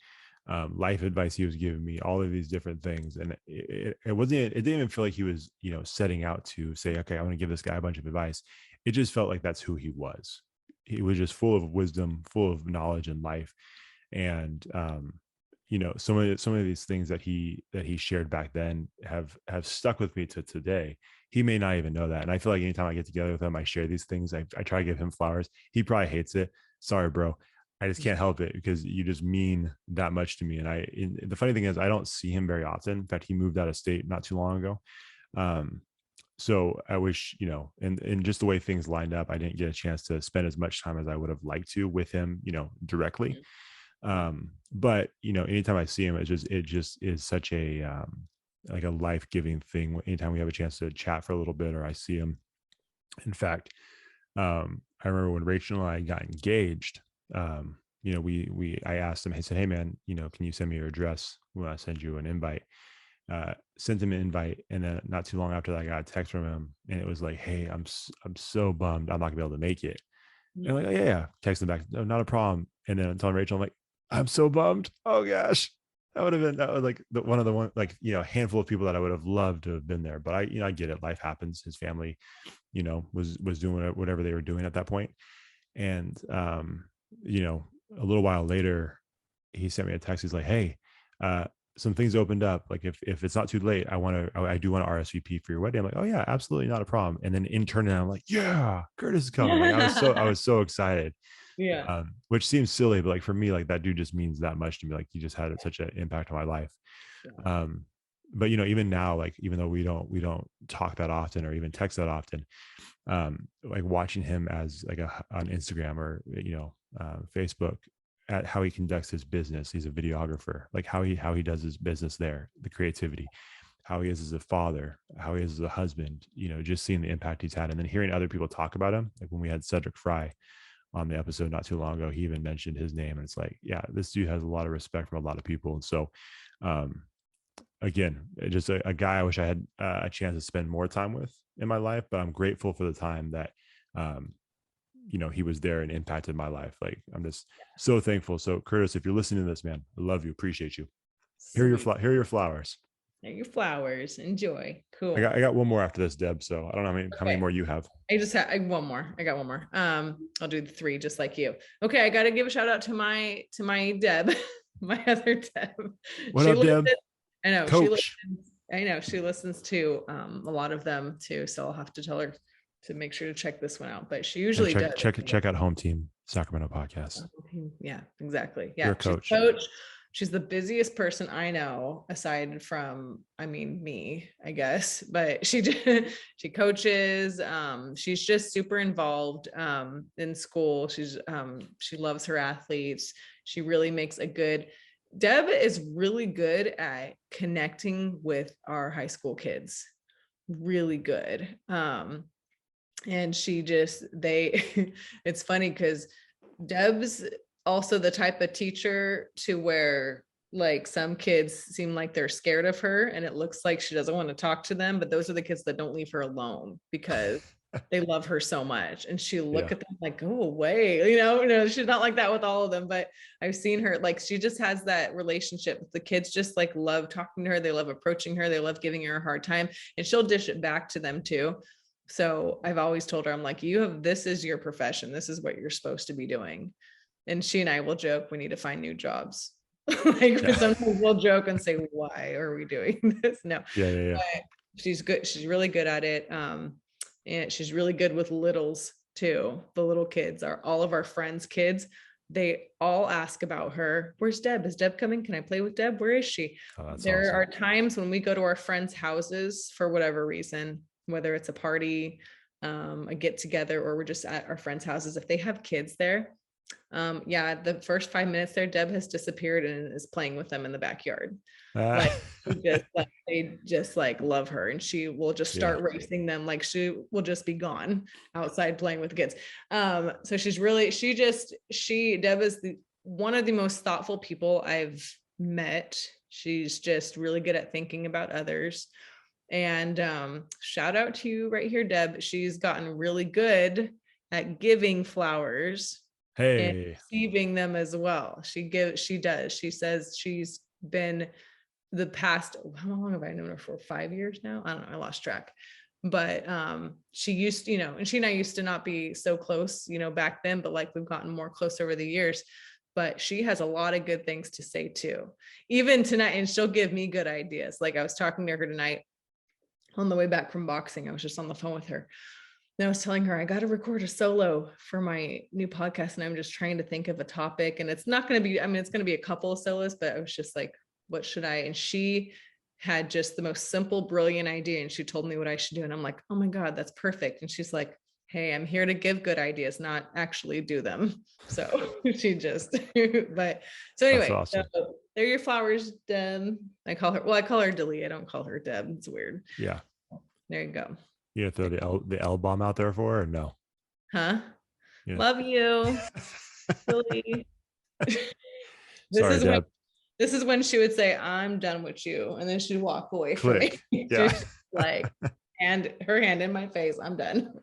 life advice he was giving me, all of these different things. And it didn't even feel like he was, setting out to say, okay, I want to give this guy a bunch of advice. It just felt like that's who he was. He was just full of wisdom, full of knowledge and life. And, some of these things that he shared back then have stuck with me to today. He may not even know that. And I feel like anytime I get together with him, I share these things. I try to give him flowers. He probably hates it. Sorry, bro. I just can't help it because you just mean that much to me. And the funny thing is I don't see him very often. In fact, he moved out of state not too long ago. So I wish, and just the way things lined up, I didn't get a chance to spend as much time as I would have liked to with him, directly. But anytime I see him, it just is such a like a life-giving thing. Anytime we have a chance to chat for a little bit, or I see him. In fact, I remember when Rachel and I got engaged, I asked him, I said, hey man, can you send me your address when I send you an invite? Sent him an invite, and then not too long after that I got a text from him, and it was like, hey, I'm so bummed I'm not gonna be able to make it. And I'm like, oh, yeah, text him back, no, not a problem. And then I'm telling Rachel, I'm like, I'm so bummed. Oh gosh, that was like one of the handful of people that I would have loved to have been there. But I get it. Life happens. His family, was doing whatever they were doing at that point. And a little while later, he sent me a text. He's like, hey, some things opened up. Like if it's not too late, I do want to RSVP for your wedding. I'm like, oh yeah, absolutely, not a problem. And then internally, I'm like, yeah, Curtis is coming. Like, I was so excited. Yeah. Which seems silly, but like for me, like that dude just means that much to me. Like he just had such an impact on my life. Yeah. But even now, like even though we don't talk that often or even text that often, like watching him as like on Instagram or Facebook, at how he conducts his business. He's a videographer. Like how he does his business there, the creativity, how he is as a father, how he is as a husband. Just seeing the impact he's had, and then hearing other people talk about him. Like when we had Cedric Fry on the episode not too long ago, he even mentioned his name, and it's like, yeah, this dude has a lot of respect from a lot of people. And so again, just a guy I wish I had a chance to spend more time with in my life, but I'm grateful for the time that he was there and impacted my life. Like I'm just so thankful. So Curtis, if you're listening to this, man, I love you, appreciate you. Here are your flowers. There are your flowers. Enjoy. Cool. I got one more after this, Deb. So I don't know how many more you have. I got one more. I'll do the 3 just like you. Okay. I got to give a shout out to my Deb, my other Deb. What up, Deb? I know. Coach. She listens to a lot of them too. So I'll have to tell her to make sure to check this one out, but she usually does. Check out Home Team Sacramento podcast. Yeah, exactly. Yeah. You're a coach. She's the busiest person I know, aside from, me, I guess, but she coaches. She's just super involved in school. She loves her athletes. She really makes Deb is really good at connecting with our high school kids. Really good. And it's funny because Deb's also the type of teacher to where like some kids seem like they're scared of her and it looks like she doesn't want to talk to them, but those are the kids that don't leave her alone because they love her so much. And she look at them like, go away, she's not like that with all of them, but I've seen her, like, she just has that relationship. The kids just like love talking to her. They love approaching her. They love giving her a hard time, and she'll dish it back to them too. So I've always told her, I'm like, this is your profession. This is what you're supposed to be doing. And she and I will joke, we need to find new jobs. Sometimes we'll joke and say, why are we doing this? No. Yeah. But she's good. She's really good at it. And she's really good with littles too. The little kids are all of our friends' kids. They all ask about her. Where's Deb? Is Deb coming? Can I play with Deb? Where is she? There awesome. Are times when we go to our friends' houses for whatever reason, whether it's a party, a get together, or we're just at our friends' houses. If they have kids there, the first 5 minutes there, Deb has disappeared and is playing with them in the backyard. They just love her, and she will just start racing them. Like she will just be gone outside playing with the kids. So Deb is one of the most thoughtful people I've met. She's just really good at thinking about others. And shout out to you right here, Deb. She's gotten really good at giving flowers and Hey, receiving them as well. She does. She says she's been the past, how long have I known her for? 5 years now? I don't know. I lost track. But she used, and she and I used to not be so close, back then, but like we've gotten more close over the years. But she has a lot of good things to say too, even tonight. And she'll give me good ideas. Like I was talking to her tonight on the way back from boxing. I was just on the phone with her. And I was telling her, I got to record a solo for my new podcast. And I'm just trying to think of a topic. And it's not going to be, it's going to be a couple of solos, but I was just like, what should I? And she had just the most simple, brilliant idea. And she told me what I should do. And I'm like, oh my God, that's perfect. And she's like, hey, I'm here to give good ideas, not actually do them. So she just, but so anyway, awesome. So they're your flowers, Deb. I call her Delee. I don't call her Deb. It's weird. Yeah. There you go. You gonna throw the L bomb out there for her or no? Huh? Yeah. Love you. Delee. Sorry, Deb. This is when she would say, I'm done with you. And then she'd walk away Click. from me. Yeah. Like, and her hand in my face. I'm done.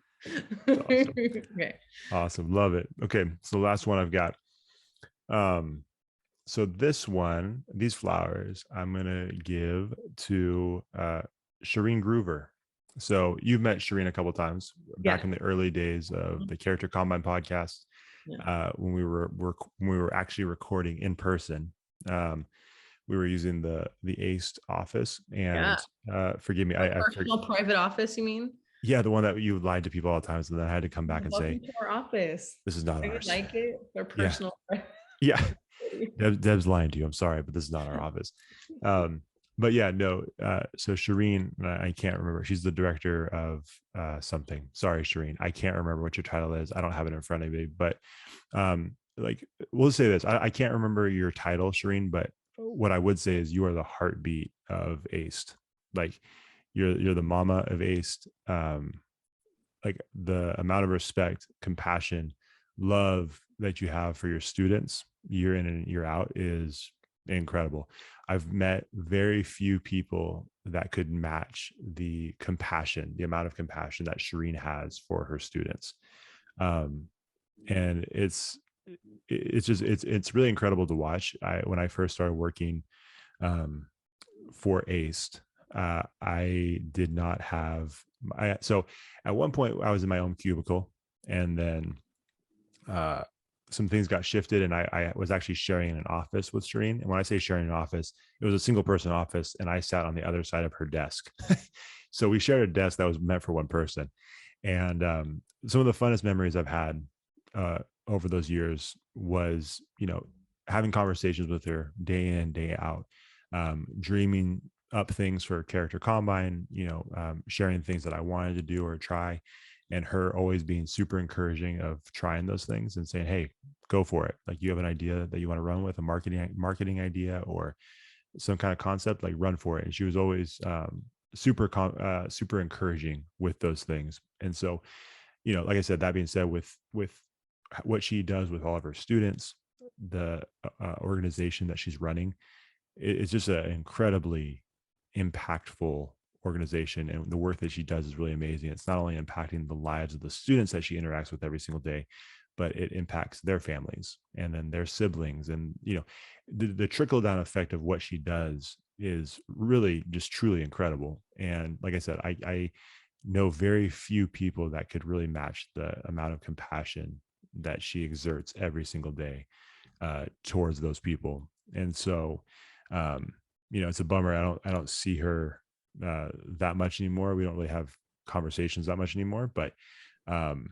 Awesome. Okay. Awesome. Love it. Okay. So the last one I've got. So these flowers, I'm going to give to Sherene Gruver. So you've met Sherene a couple of times back in the early days of the Character Combine podcast, when we were actually recording in person. We were using the ACE office, and forgive me, personal private office, you mean? Yeah, the one that you lied to people all the time, so then I had to come back and say, to our office. This is not ours. Like it, our personal. Yeah. Deb's lying to you. I'm sorry, but this is not our office. But yeah, no. So Sherene, I can't remember. She's the director of something. Sorry, Sherene. I can't remember what your title is. I don't have it in front of me. But like, we'll say this. I can't remember your title, Sherene. But what I would say is you are the heartbeat of ACE. Like, you're the mama of ACE. Like the amount of respect, compassion, love that you have for your students year in and year out is incredible. I've met very few people that could match the amount of compassion that Sherene has for her students. And it's really incredible to watch. When I first started working for ACE, I did not have, so at one point I was in my own cubicle, and then some things got shifted, and I was actually sharing an office with Sherene. And when I say sharing an office, it was a single person office, and I sat on the other side of her desk. So we shared a desk that was meant for one person. And some of the funnest memories I've had over those years was, having conversations with her day in, day out, dreaming up things for Character Combine, sharing things that I wanted to do or try, and her always being super encouraging of trying those things and saying, hey, go for it. Like, you have an idea that you want to run with, a marketing idea or some kind of concept, like, run for it. And she was always super encouraging with those things. And so, like I said, that being said, with what she does with all of her students, the organization that she's running, it's just an incredibly impactful organization, and the work that she does is really amazing. It's not only impacting the lives of the students that she interacts with every single day, but it impacts their families and then their siblings. And the trickle down effect of what she does is really just truly incredible. And like I said, I know very few people that could really match the amount of compassion that she exerts every single day towards those people. And so it's a bummer I don't see her that much anymore. We don't really have conversations that much anymore, but I'm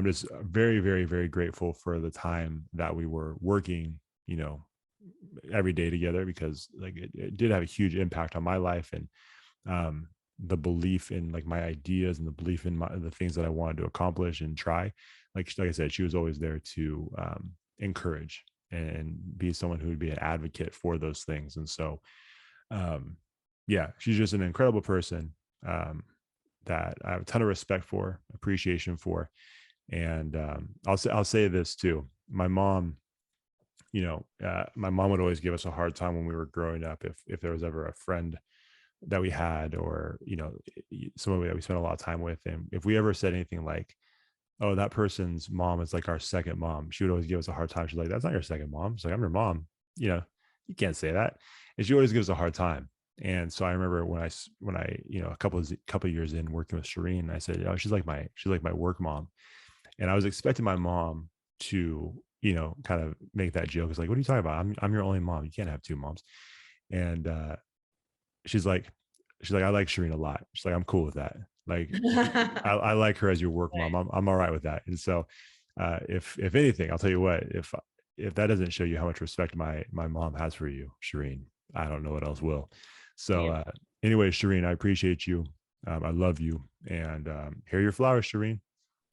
just very, very, very grateful for the time that we were working, every day together, because like it did have a huge impact on my life, and the belief in like my ideas and the belief in the things that I wanted to accomplish and try. Like I said, she was always there to encourage and be someone who would be an advocate for those things. And so, she's just an incredible person that I have a ton of respect for, appreciation for. And I'll say this too. My mom, my mom would always give us a hard time when we were growing up. If there was ever a friend that we had, or, somebody that we spent a lot of time with. And if we ever said anything like, oh, that person's mom is like our second mom, she would always give us a hard time. She's like, that's not your second mom. She's like, I'm your mom. You can't say that. And she always gives a hard time. And so I remember when I, a couple of years in working with Sherene, I said, oh, she's like my work mom. And I was expecting my mom to, kind of make that joke. It's like, what are you talking about? I'm your only mom. You can't have two moms. And she's like, I like Sherene a lot. She's like, I'm cool with that. Like, I like her as your work mom. I'm all right with that. And so, if anything, I'll tell you what, if that doesn't show you how much respect my mom has for you, Sherene, I don't know what else will. So, anyway, Sherene, I appreciate you. I love you. And here are your flowers, Sherene.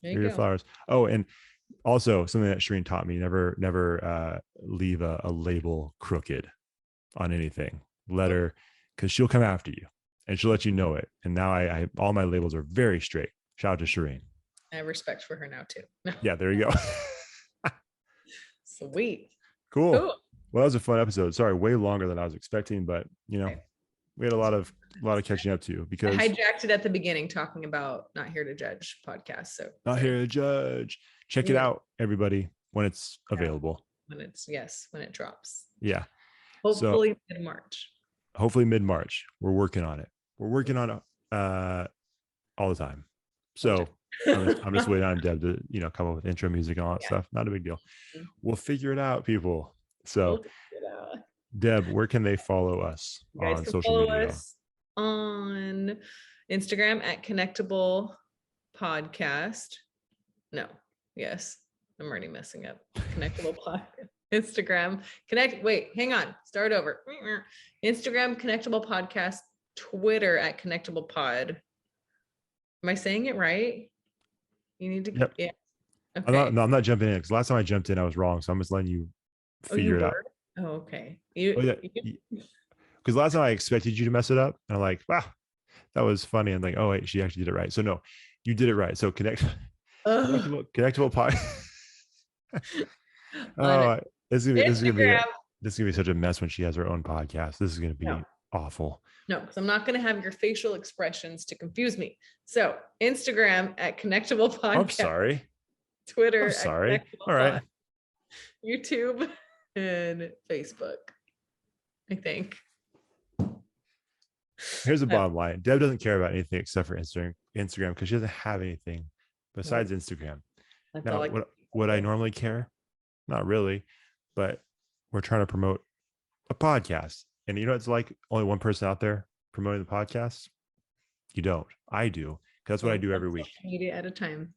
Here are your flowers. Oh, and also something that Sherene taught me: never leave a label crooked on anything. Let her, because she'll come after you. And she'll let you know it. And now I all my labels are very straight. Shout out to Sherene. I have respect for her now too. Yeah, there you go. Sweet. Cool. Well, that was a fun episode. Sorry, way longer than I was expecting, but we had a lot of catching up to, because I hijacked it at the beginning talking about Not Here to Judge podcast. So Not Here to Judge. Check it out, everybody, when it's available. When it drops. Yeah. Hopefully mid-March. Hopefully mid-March. We're working on it. We're working on it all the time. So I'm just waiting on Deb to, come up with intro music and all that stuff. Not a big deal. We'll figure it out, people. So Deb, where can they follow us on social media? Us on Instagram at Connectable Podcast. No. Yes. I'm already messing up. Connectable Podcast. Instagram. Hang on. Start over. Instagram, Connectable Podcast. Twitter at Connectable Pod. Am I saying it right? You need to. Yep. Yeah. Okay. I'm not jumping in, because last time I jumped in, I was wrong. So I'm just letting you figure it out. Oh, okay. Because last time I expected you to mess it up, and I'm like, wow, that was funny. I'm like, oh wait, she actually did it right. So no, you did it right. So Connectable Pod. This is gonna be such a mess when she has her own podcast. This is gonna be awful. No, because I'm not going to have your facial expressions to confuse me. So Instagram at Connectable Podcast. I'm sorry. Twitter. I'm sorry. All right. YouTube and Facebook, I think. Here's the bottom line. Deb doesn't care about anything except for Instagram, because she doesn't have anything besides Instagram. Now, would I normally care? Not really, but we're trying to promote a podcast. And it's like only one person out there promoting the podcast. You don't. I do. That's what I do every week. Media at a time.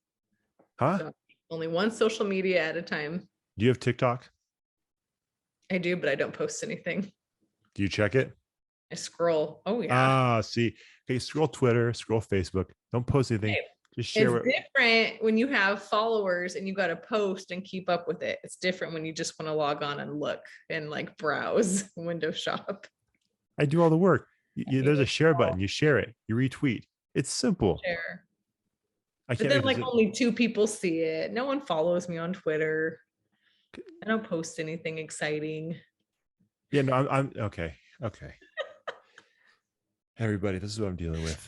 Huh? So only one social media at a time. Do you have TikTok? I do, but I don't post anything. Do you check it? I scroll. Oh yeah. See. Okay, scroll Twitter, scroll Facebook. Don't post anything. Just share it's different when you have followers and you got to post and keep up with it. It's different when you just want to log on and look and like browse, window shop. I do all the work. There's a share button. You share it. You retweet. It's simple. Share. I can't. But then only 2 people see it. No one follows me on Twitter. I don't post anything exciting. Yeah, no, I'm okay. Okay. Everybody, this is what I'm dealing with.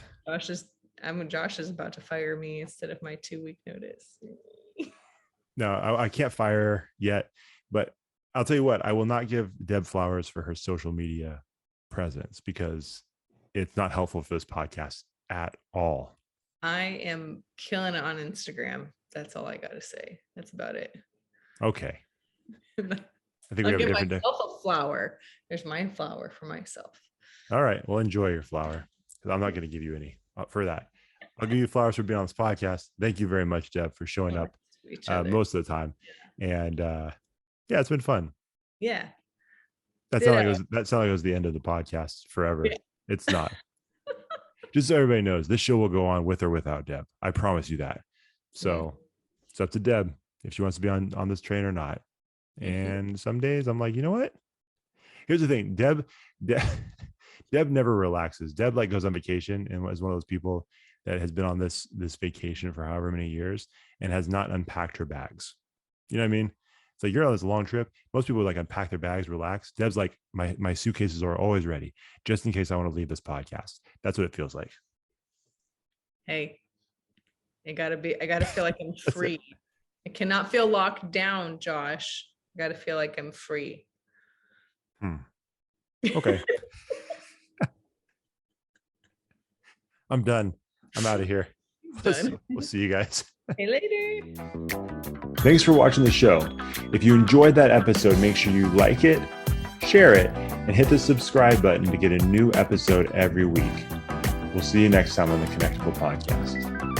Josh is about to fire me instead of my 2-week notice. No, I can't fire her yet, but I'll tell you what, I will not give Deb flowers for her social media presence, because it's not helpful for this podcast at all. I am killing it on Instagram. That's all I got to say. That's about it. Okay. I think I'll we have give a different myself a flower. There's my flower for myself. All right. Well, enjoy your flower, because I'm not going to give you any for that. I'll give you flowers for being on this podcast. Thank you very much, Deb, for showing up most of the time. And it's been fun. Yeah. That sounded like it was the end of the podcast forever. Yeah. It's not. Just so everybody knows, this show will go on with or without Deb. I promise you that. So it's up to Deb if she wants to be on this train or not. And some days I'm like, you know what? Here's the thing. Deb never relaxes. Deb goes on vacation and is one of those people that has been on this vacation for however many years and has not unpacked her bags. You know what I mean? It's like you're on this long trip. Most people like unpack their bags, relax. Deb's like, my suitcases are always ready, just in case I want to leave this podcast. That's what it feels like. Hey, I gotta feel like I'm free. I cannot feel locked down, Josh. I gotta feel like I'm free. Okay. I'm done. I'm out of here. We'll see you guys. Hey, later. Thanks for watching the show. If you enjoyed that episode, make sure you like it, share it, and hit the subscribe button to get a new episode every week. We'll see you next time on the Connectable podcast.